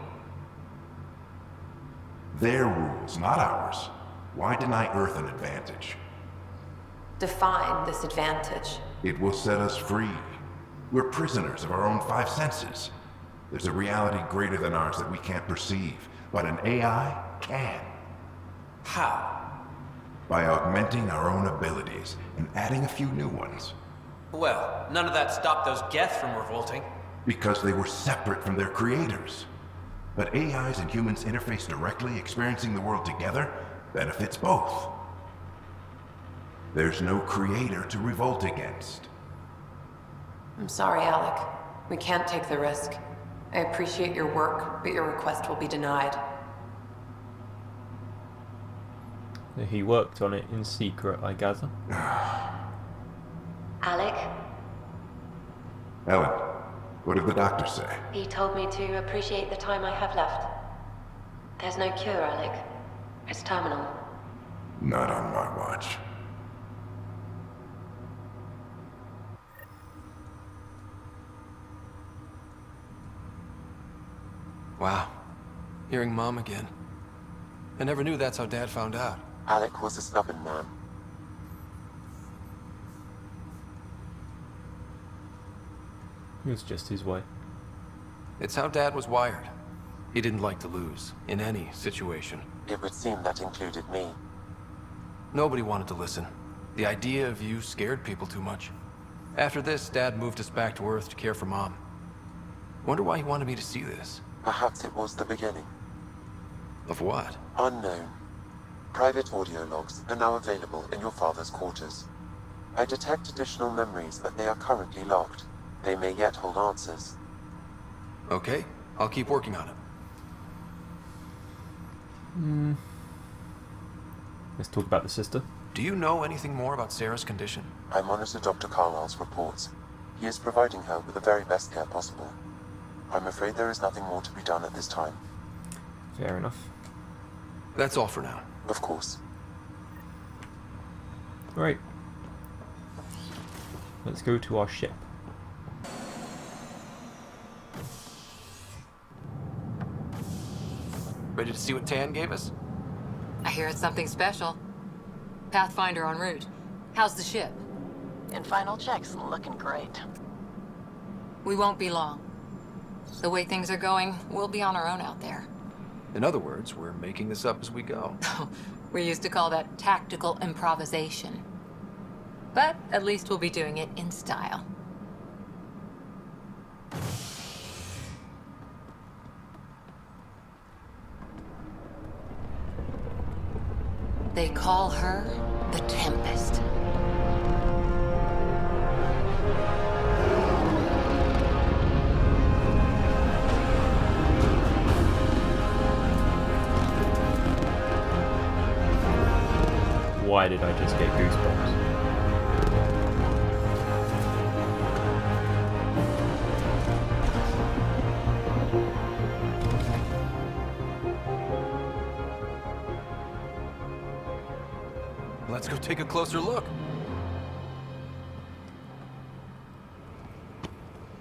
Their rules, not ours. Why deny Earth an advantage? Define this advantage. It will set us free. We're prisoners of our own five senses. There's a reality greater than ours that we can't perceive, but an AI can. How? By augmenting our own abilities and adding a few new ones. Well, none of that stopped those Geth from revolting. Because they were separate from their creators. But AIs and humans interface directly, experiencing the world together, benefits both. There's no creator to revolt against. I'm sorry, Alec. We can't take the risk. I appreciate your work, but your request will be denied. He worked on it in secret, I gather. Alec? Ellen, what did the doctor say? He told me to appreciate the time I have left. There's no cure, Alec. It's terminal. Not on my watch. Wow. Hearing Mom again. I never knew that's how Dad found out. Alec was a stubborn man. It was just his way. It's how Dad was wired. He didn't like to lose, in any situation. It would seem that included me. Nobody wanted to listen. The idea of you scared people too much. After this, Dad moved us back to Earth to care for Mom. Wonder why he wanted me to see this. Perhaps it was the beginning. Of what? Unknown. Private audio logs are now available in your father's quarters. I detect additional memories, but they are currently locked. They may yet hold answers. Okay, I'll keep working on it. Let's talk about the sister. Do you know anything more about Sarah's condition? I monitor Dr. Carlisle's reports. He is providing her with the very best care possible. I'm afraid there is nothing more to be done at this time. Fair enough. That's all for now. Of course. Right. Let's go to our ship. Ready to see what Tan gave us? I hear it's something special. Pathfinder en route. How's the ship? In final checks, looking great. We won't be long. The way things are going, we'll be on our own out there. In other words, we're making this up as we go. We used to call that tactical improvisation. But at least we'll be doing it in style. They call her the Tempest. Why did I just get goosebumps? Let's go take a closer look.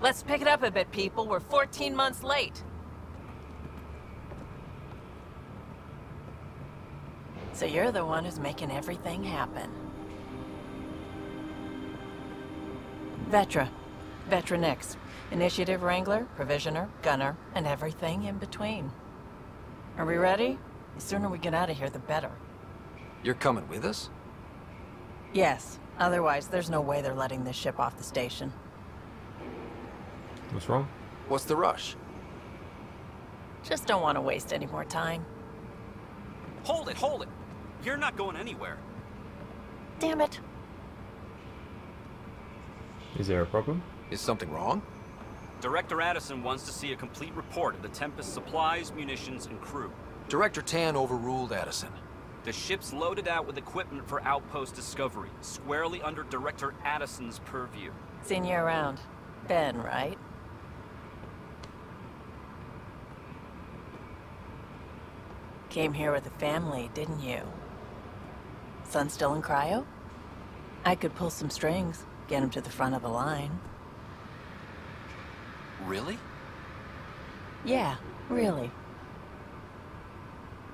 Let's pick it up a bit, people. We're 14 months late. So you're the one who's making everything happen. Vetra. Vetra Nix. Initiative Wrangler, Provisioner, Gunner, and everything in between. Are we ready? The sooner we get out of here, the better. You're coming with us? Yes. Otherwise, there's no way they're letting this ship off the station. What's wrong? What's the rush? Just don't want to waste any more time. Hold it, hold it! You're not going anywhere. Damn it. Is there a problem? Is something wrong? Director Addison wants to see a complete report of the Tempest's supplies, munitions, and crew. Director Tan overruled Addison. The ship's loaded out with equipment for outpost discovery, squarely under Director Addison's purview. Seen you around. Ben, right? Came here with a family, didn't you? Son still in cryo? I could pull some strings, get him to the front of the line. Really? Yeah, really.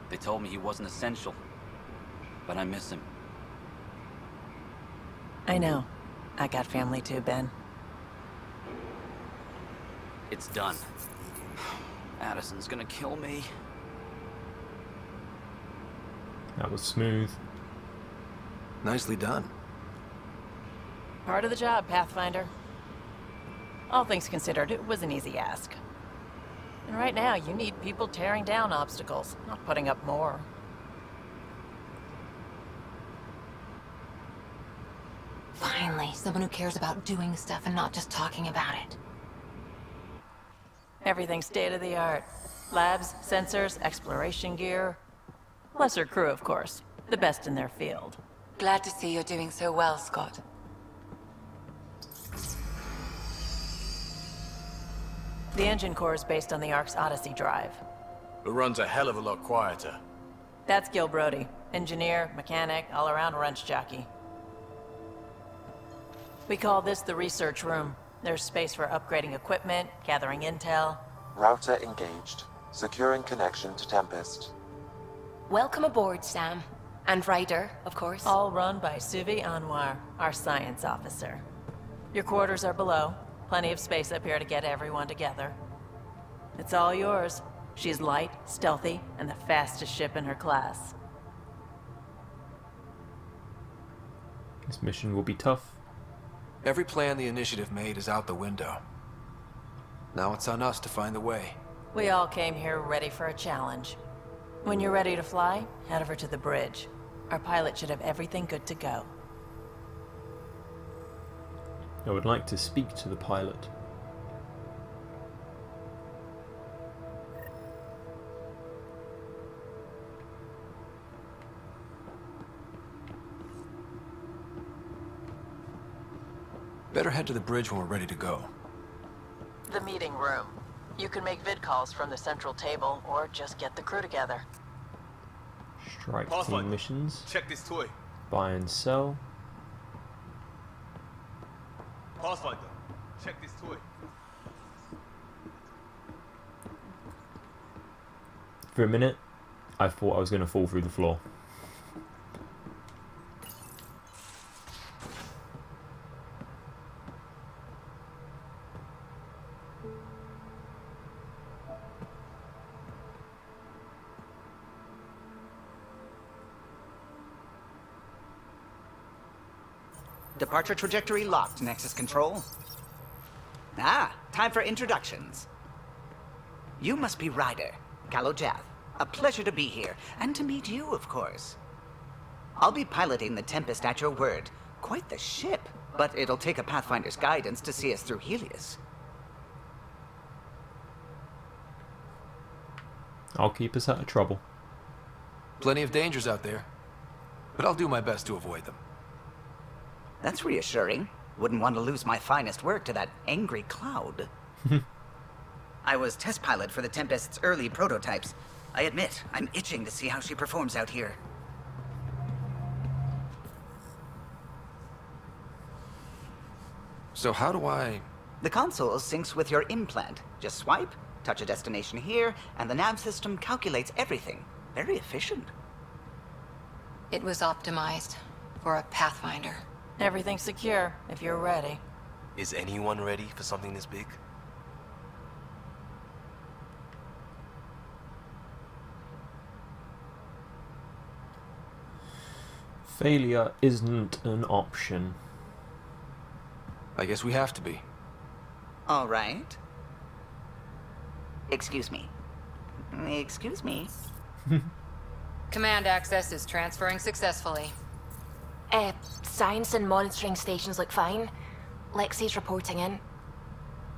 They told me he wasn't essential, but I miss him. I know. I got family too, Ben. It's done. Addison's gonna kill me. That was smooth. Nicely done. Part of the job, Pathfinder. All things considered, it was an easy ask. And right now, you need people tearing down obstacles, not putting up more. Finally, someone who cares about doing stuff and not just talking about it. Everything's state-of-the-art. Labs, sensors, exploration gear. Lesser crew, of course. The best in their field. Glad to see you're doing so well, Scott. The engine core is based on the Ark's Odyssey drive. It runs a hell of a lot quieter. That's Gil Brody. Engineer, mechanic, all-around wrench jockey. We call this the research room. There's space for upgrading equipment, gathering intel. Router engaged. Securing connection to Tempest. Welcome aboard, Sam. And Ryder, of course. All run by Suvi Anwar, our science officer. Your quarters are below. Plenty of space up here to get everyone together. It's all yours. She's light, stealthy, and the fastest ship in her class. This mission will be tough. Every plan the Initiative made is out the window. Now it's on us to find the way. We all came here ready for a challenge. When you're ready to fly, head over to the bridge. Our pilot should have everything good to go. I would like to speak to the pilot. Better head to the bridge when we're ready to go. The meeting room. You can make vid calls from the central table, or just get the crew together. Strike team missions. Check this toy. Buy and sell. Pathfinder, check this toy. For a minute, I thought I was going to fall through the floor. Departure trajectory locked, Nexus Control. Ah, time for introductions. You must be Ryder, Jath. A pleasure to be here, and to meet you, of course. I'll be piloting the Tempest at your word. Quite the ship, but it'll take a Pathfinder's guidance to see us through Helios. I'll keep us out of trouble. Plenty of dangers out there, but I'll do my best to avoid them. That's reassuring. Wouldn't want to lose my finest work to that angry cloud. I was test pilot for the Tempest's early prototypes. I admit, I'm itching to see how she performs out here. So how do I... The console syncs with your implant. Just swipe, touch a destination here, and the nav system calculates everything. Very efficient. It was optimized for a Pathfinder. Everything's secure, if you're ready. Is anyone ready for something this big? Failure isn't an option. I guess we have to be. All right. Excuse me. Excuse me. Command access is transferring successfully. Science and monitoring stations look fine. Lexi's reporting in.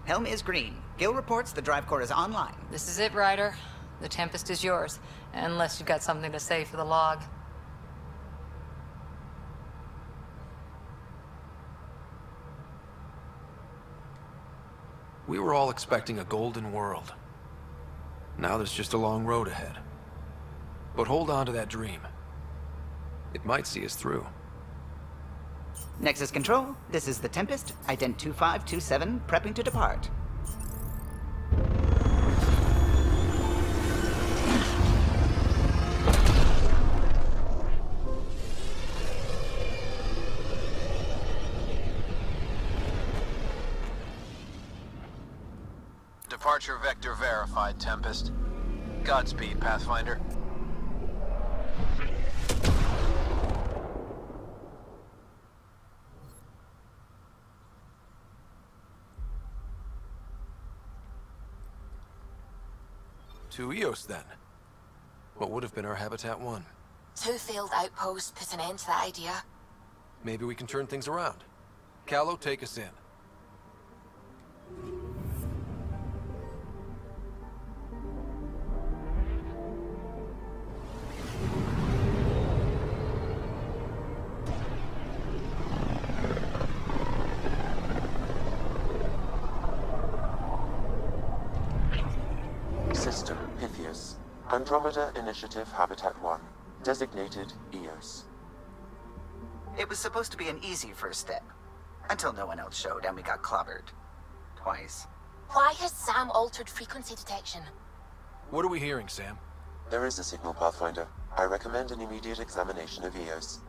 Helm is green. Gil reports the drive core is online. This is it, Ryder. The Tempest is yours, unless you've got something to say for the log. We were all expecting a golden world. Now there's just a long road ahead. But hold on to that dream. It might see us through. Nexus Control, this is the Tempest, ident 2527, prepping to depart. Departure vector verified, Tempest. Godspeed, Pathfinder. To Eos, then. What would have been our Habitat 1? 2 failed outposts put an end to that idea. Maybe we can turn things around. Callow, take us in. System Pythias. Andromeda Initiative Habitat 1. Designated Eos. It was supposed to be an easy first step. Until no one else showed and we got clobbered. Twice. Why has Sam altered frequency detection? What are we hearing, Sam? There is a signal, Pathfinder. I recommend an immediate examination of Eos.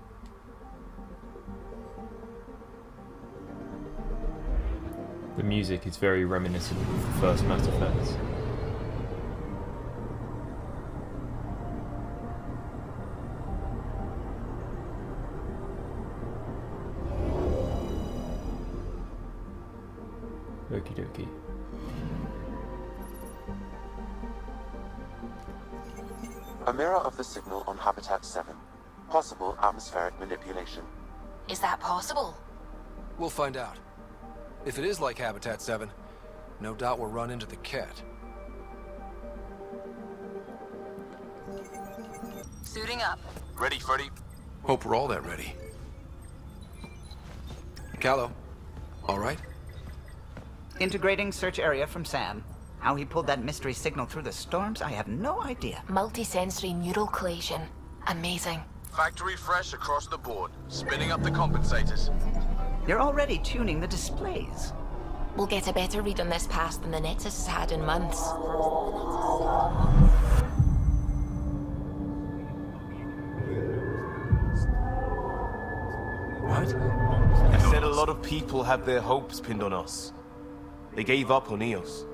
The music is very reminiscent of the first Mass Effect. Okie dokie. A mirror of the signal on Habitat 7. Possible atmospheric manipulation. Is that possible? We'll find out. If it is like Habitat 7, no doubt we'll run into the Ket. Suiting up. Ready, Freddy? Hope we're all that ready. Callow, All right? Integrating search area from Sam. How he pulled that mystery signal through the storms, I have no idea. Multisensory neural collation. Amazing. Factory fresh across the board. Spinning up the compensators. You're already tuning the displays. We'll get a better read on this pass than the Nexus has had in months. What? I said a lot of people have their hopes pinned on us. They gave up on Eos.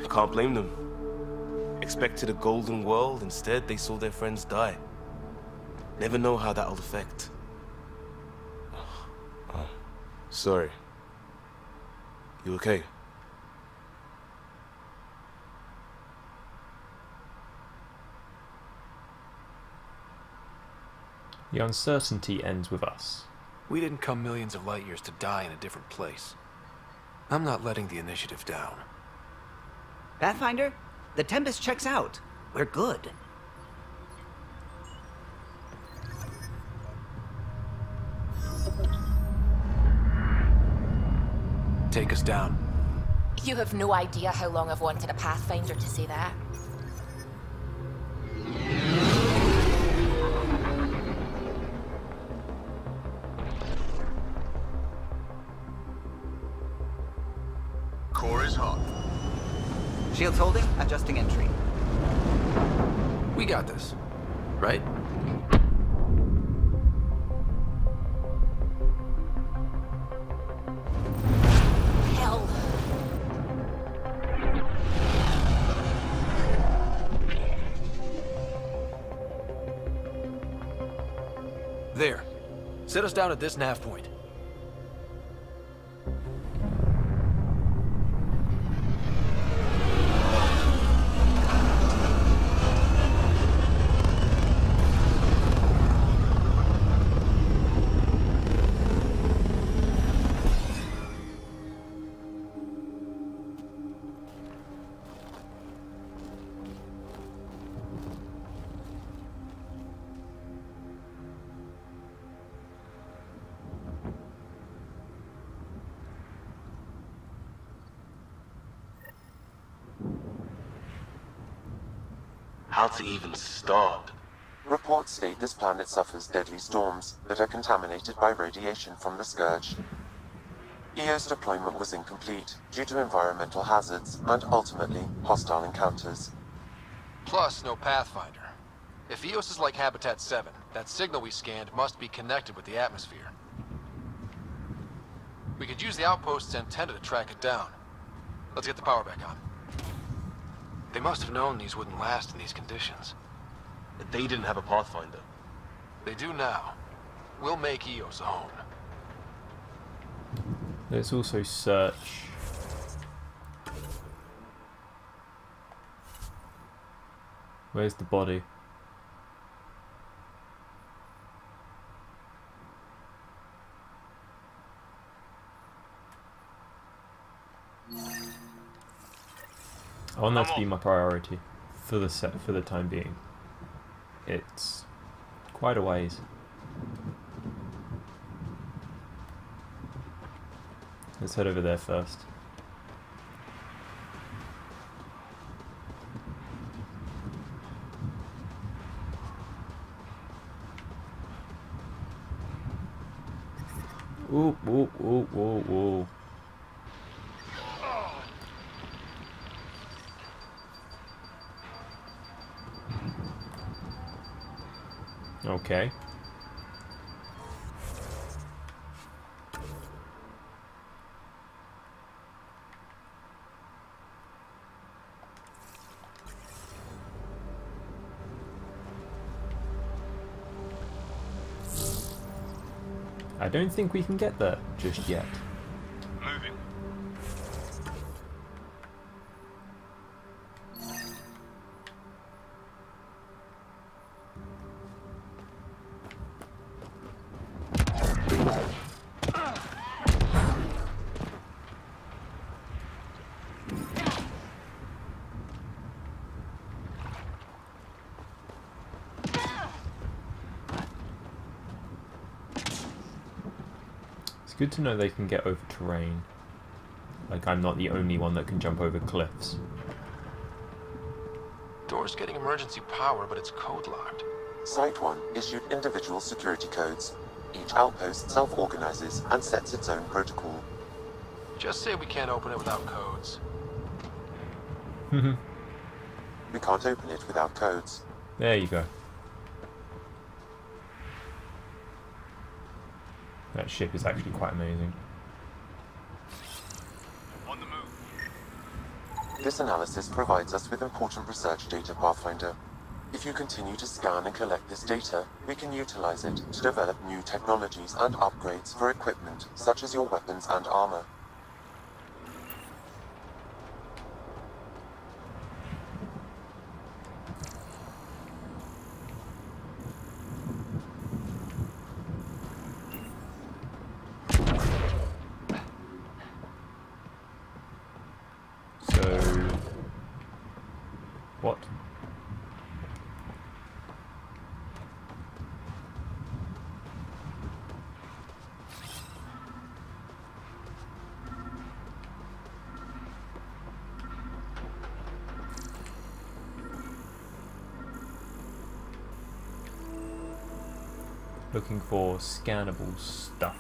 I can't blame them. Expected a golden world, instead they saw their friends die. Never know how that'll affect. Oh, sorry. You okay? The uncertainty ends with us. We didn't come millions of light years to die in a different place. I'm not letting the initiative down. Pathfinder, the Tempest checks out. We're good. Take us down. You have no idea how long I've wanted a Pathfinder to say that. Core is hot. Shields holding, adjusting entry. We got this, right? Hell. There. Set us down at this nav point. How to even start? Reports state this planet suffers deadly storms that are contaminated by radiation from the Scourge. EO's deployment was incomplete due to environmental hazards and ultimately hostile encounters. Plus, no Pathfinder. If Eos is like Habitat 7, that signal we scanned must be connected with the atmosphere. We could use the outpost's antenna to track it down. Let's get the power back on. They must have known these wouldn't last in these conditions. They didn't have a Pathfinder. They do now. We'll make Eos a home. Let's also search. Where's the body? I want that to be my priority for the time being. It's quite a ways. Let's head over there first. Ooh, ooh, ooh, ooh, ooh. Okay. I don't think we can get there just yet. Moving. good to know they can get over terrain. Like I'm not the only one that can jump over cliffs. Door's getting emergency power, but it's code locked. Site 1 issued individual security codes. Each outpost self-organizes and sets its own protocol. Just say we can't open it without codes. We can't open it without codes. There you go. That ship is actually quite amazing. On the move. This analysis provides us with important research data, Pathfinder. If you continue to scan and collect this data, we can utilize it to develop new technologies and upgrades for equipment, such as your weapons and armor. What? Looking for scannable stuff.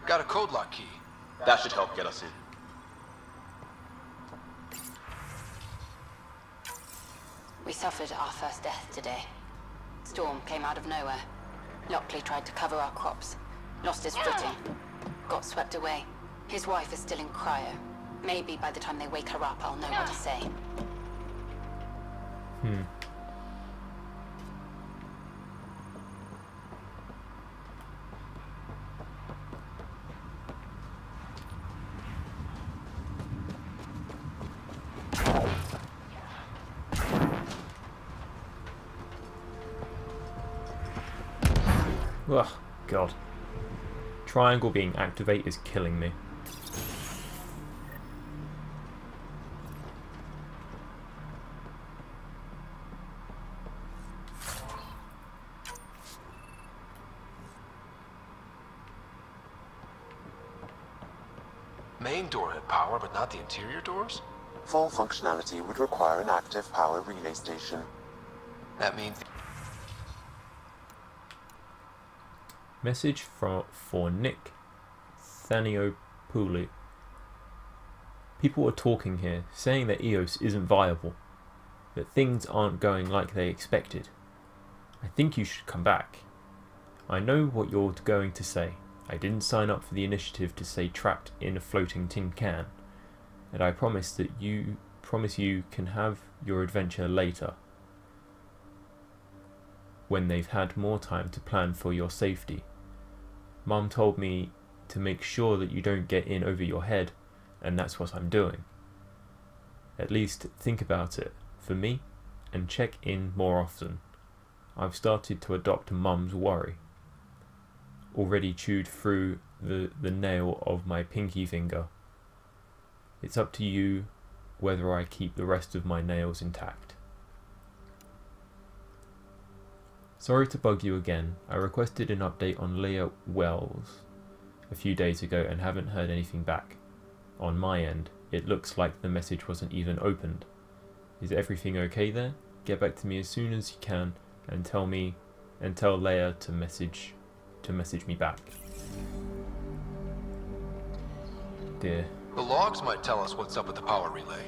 Got a code lock key. That should help get us in. We suffered our first death today. Storm came out of nowhere. Lockley tried to cover our crops. Lost his footing. Got swept away. His wife is still in cryo. Maybe by the time they wake her up, I'll know what to say. Ugh, God. Triangle being activated is killing me. Main door had power, but not the interior doors? Full functionality would require an active power relay station. That means... Message for Nick Thaniopoulos. People are talking here, saying that EOS isn't viable, that things aren't going like they expected. I think you should come back. I know what you're going to say. I didn't sign up for the initiative to stay trapped in a floating tin can, and I promise you can have your adventure later, when they've had more time to plan for your safety. Mum told me to make sure that you don't get in over your head, and that's what I'm doing. At least think about it, for me, and check in more often. I've started to adopt Mum's worry. Already chewed through the nail of my pinky finger. It's up to you whether I keep the rest of my nails intact. Sorry to bug you again. I requested an update on Leah Wells a few days ago and haven't heard anything back. On my end, it looks like the message wasn't even opened. Is everything okay there? Get back to me as soon as you can and tell Leah to message me back. Dear. The logs might tell us what's up with the power relay.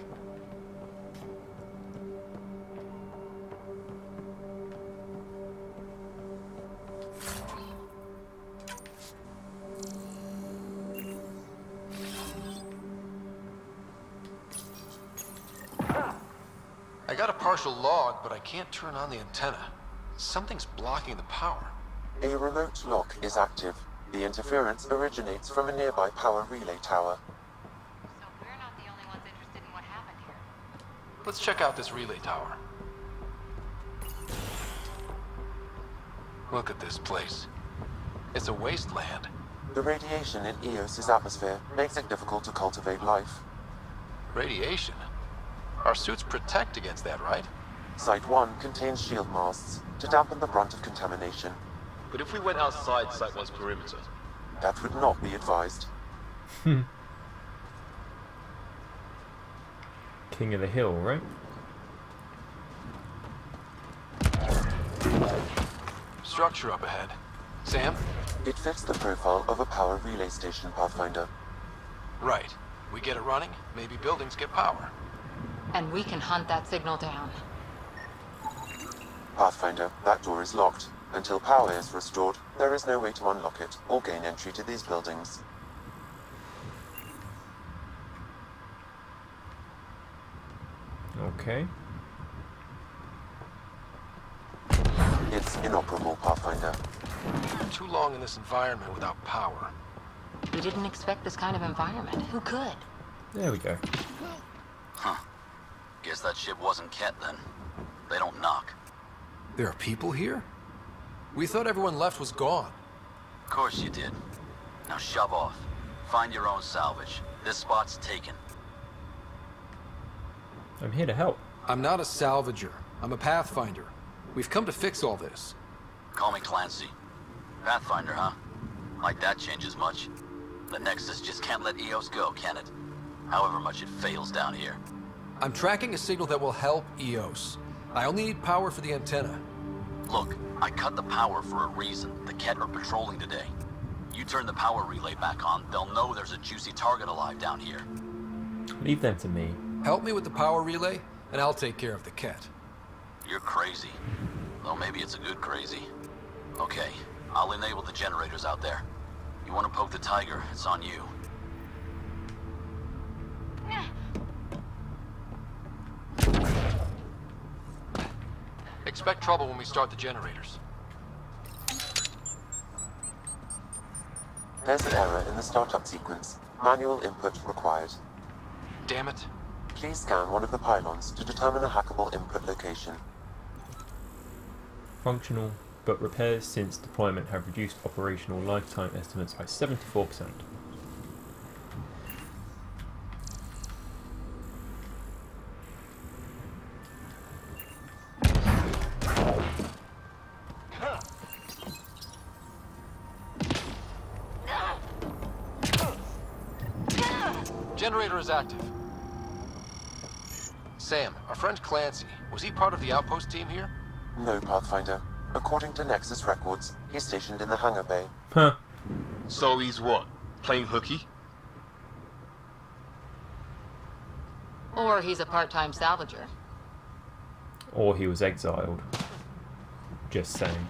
I got a partial log, but I can't turn on the antenna. Something's blocking the power. A remote lock is active. The interference originates from a nearby power relay tower. So we're not the only ones interested in what happened here. Let's check out this relay tower. Look at this place. It's a wasteland. The radiation in EOS's atmosphere makes it difficult to cultivate life. Radiation? Our suits protect against that, right? Site 1 contains shield masts to dampen the brunt of contamination. But if we went outside Site 1's perimeter, That would not be advised. King of the hill, right? Structure up ahead. Sam? It fits the profile of a power relay station, Pathfinder. Right. We get it running, maybe buildings get power. And we can hunt that signal down. Pathfinder, that door is locked. Until power is restored, there is no way to unlock it or gain entry to these buildings. Okay. It's inoperable, Pathfinder. Too long in this environment without power. We didn't expect this kind of environment. Who could? There we go. Huh. Guess that ship wasn't Ket then. They don't knock. There are people here? We thought everyone left was gone. Of course you did. Now shove off. Find your own salvage. This spot's taken. I'm here to help. I'm not a salvager. I'm a Pathfinder. We've come to fix all this. Call me Clancy. Pathfinder, huh? Like that changes much. The Nexus just can't let EOS go, can it? However much it fails down here. I'm tracking a signal that will help EOS. I only need power for the antenna. Look, I cut the power for a reason. The Ket are patrolling today. You turn the power relay back on, they'll know there's a juicy target alive down here. Leave them to me. Help me with the power relay, and I'll take care of the Ket. You're crazy. Though maybe it's a good crazy. Okay, I'll enable the generators out there. You want to poke the tiger, it's on you. Expect trouble when we start the generators. There's an error in the startup sequence. Manual input required. Damn it. Please scan one of the pylons to determine a hackable input location. Functional, but repairs since deployment have reduced operational lifetime estimates by 74%. Generator is active. Sam, our friend Clancy, was he part of the outpost team here? No, Pathfinder. According to Nexus records, he's stationed in the hangar bay. Huh. So he's what? Playing hooky? Or he's a part-time salvager. Or he was exiled. Just saying.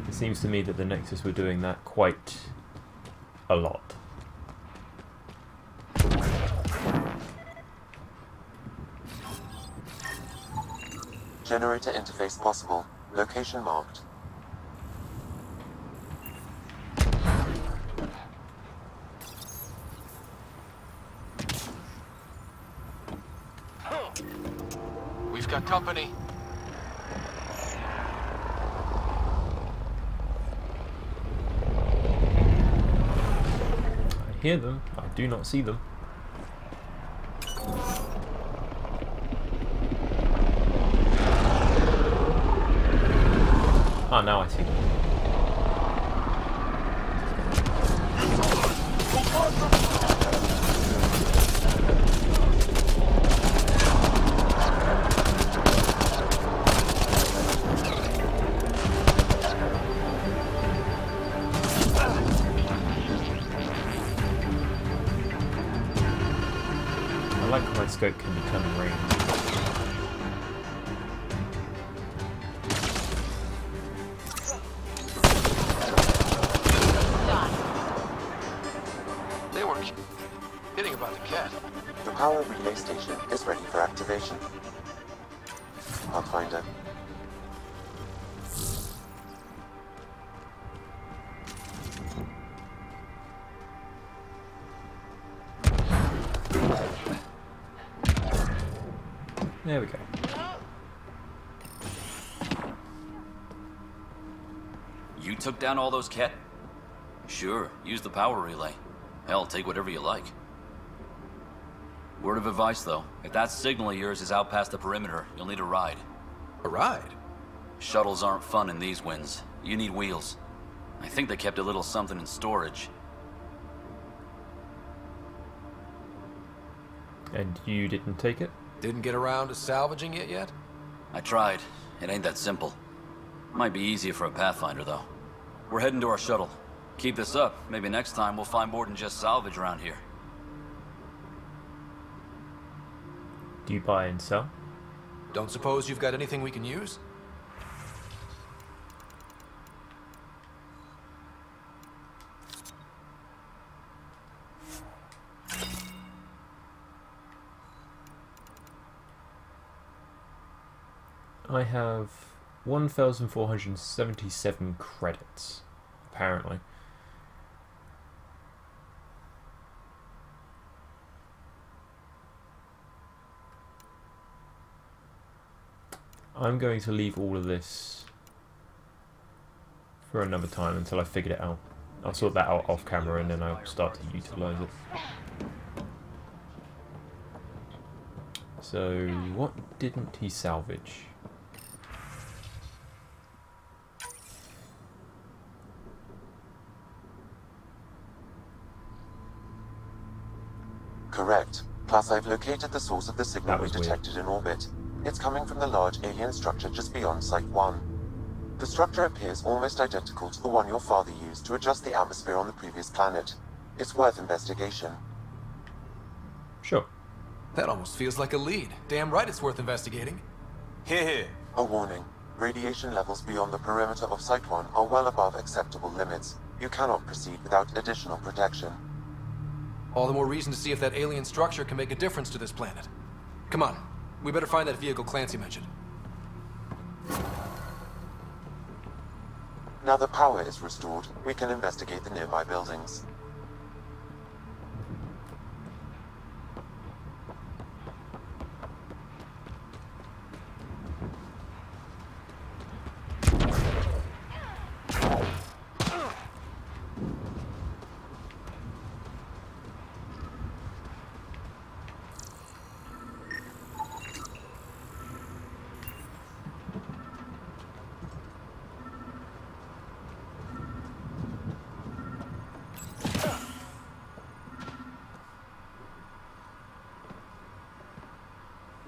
It seems to me that the Nexus were doing that quite a lot. Generator interface possible. Location marked. We've got company. I hear them. I do not see them. Ah, now I see them. I like how my scope can determine range. They were kidding about the Ket. The power relay station is ready for activation. Pathfinder. There we go. You took down all those Ket? Sure, use the power relay. Hell, take whatever you like. Word of advice, though. If that signal of yours is out past the perimeter, you'll need a ride. A ride? Shuttles aren't fun in these winds. You need wheels. I think they kept a little something in storage. And you didn't take it? Didn't get around to salvaging it yet? I tried. It ain't that simple. Might be easier for a Pathfinder, though. We're heading to our shuttle. Keep this up. Maybe next time we'll find more than just salvage around here. Do you buy and sell? Don't suppose you've got anything we can use? I have 1,477 credits, apparently. I'm going to leave all of this for another time until I figured it out. I'll sort that out off camera and then I'll start to utilise it. So, what didn't he salvage? Correct. Plus, I've located the source of the signal we detected in orbit. It's coming from the large alien structure just beyond Site 1. The structure appears almost identical to the one your father used to adjust the atmosphere on the previous planet. It's worth investigation. Sure. That almost feels like a lead. Damn right it's worth investigating. Here. A warning. Radiation levels beyond the perimeter of Site 1 are well above acceptable limits. You cannot proceed without additional protection. All the more reason to see if that alien structure can make a difference to this planet. Come on. We better find that vehicle Clancy mentioned. Now the power is restored, we can investigate the nearby buildings.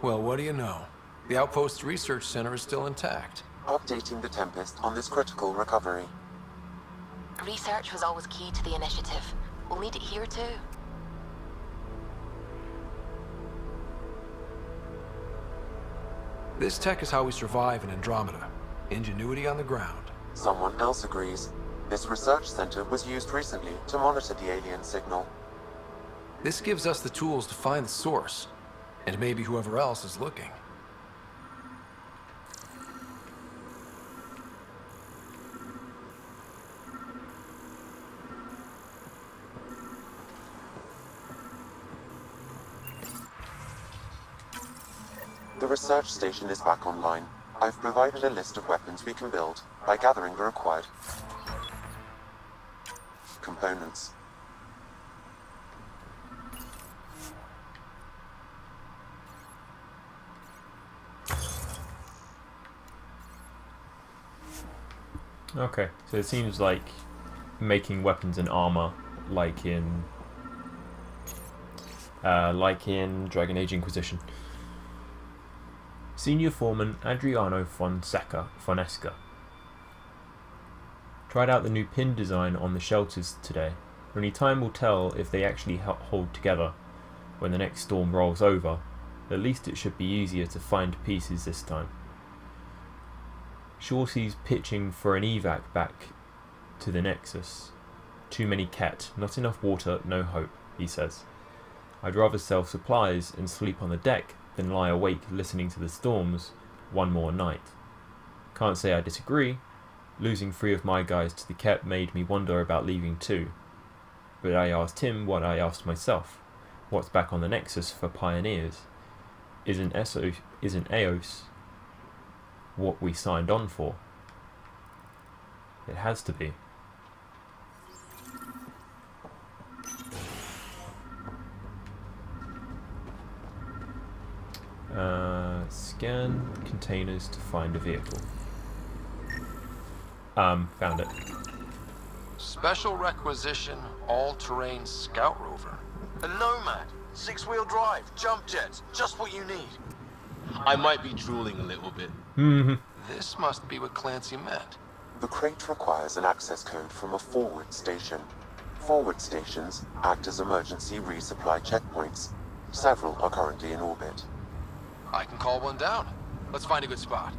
Well, what do you know? The Outpost's research center is still intact. Updating the Tempest on this critical recovery. Research was always key to the initiative. We'll need it here too. This tech is how we survive in Andromeda. Ingenuity on the ground. Someone else agrees. This research center was used recently to monitor the alien signal. This gives us the tools to find the source. And maybe whoever else is looking. The research station is back online. I've provided a list of weapons we can build by gathering the required components. Okay, so it seems like making weapons and armor, like in Dragon Age Inquisition. Senior Foreman Adriano Fonesca tried out the new pin design on the shelters today. Only time will tell if they actually hold together when the next storm rolls over. At least it should be easier to find pieces this time. Shorty's pitching for an evac back to the Nexus. Too many cat, not enough water, no hope, he says. I'd rather sell supplies and sleep on the deck than lie awake listening to the storms one more night. Can't say I disagree. Losing 3 of my guys to the Kep made me wonder about leaving too. But I asked him what I asked myself. What's back on the Nexus for pioneers? Isn't Eos what we signed on for? It has to be. Scan containers to find a vehicle. Found it. Special requisition, all-terrain scout rover. A Nomad, 6-wheel drive, jump jets, just what you need. I might be drooling a little bit. This must be what Clancy meant. The crate requires an access code from a forward station. Forward stations act as emergency resupply checkpoints. Several are currently in orbit. I can call one down. Let's find a good spot.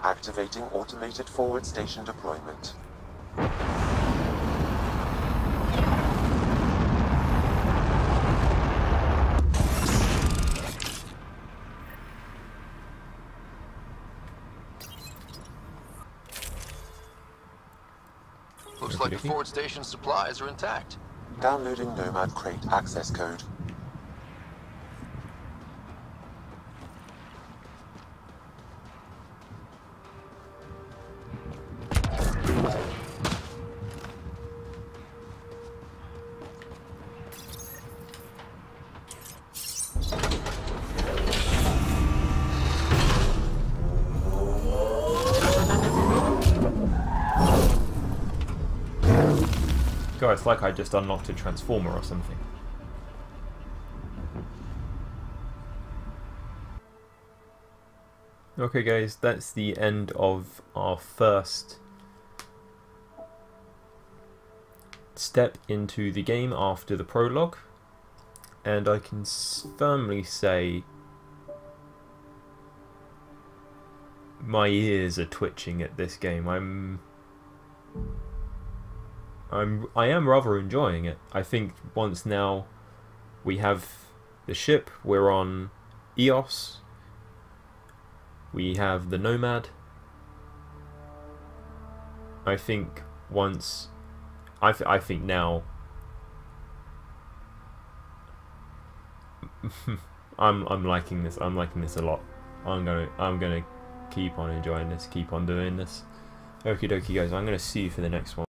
Activating automated forward station deployment. Looks like the forward station supplies are intact. Downloading Nomad crate access code. God, it's like I just unlocked a transformer or something. Okay guys, that's the end of our first step into the game after the prologue, and I can firmly say my ears are twitching at this game. I am rather enjoying it. I think once now we have the ship, we're on EOS, we have the Nomad. I think once, I think now I'm liking this. I'm liking this a lot. I'm gonna keep on enjoying this, keep on doing this. Okie dokie guys, I'm gonna see you for the next one.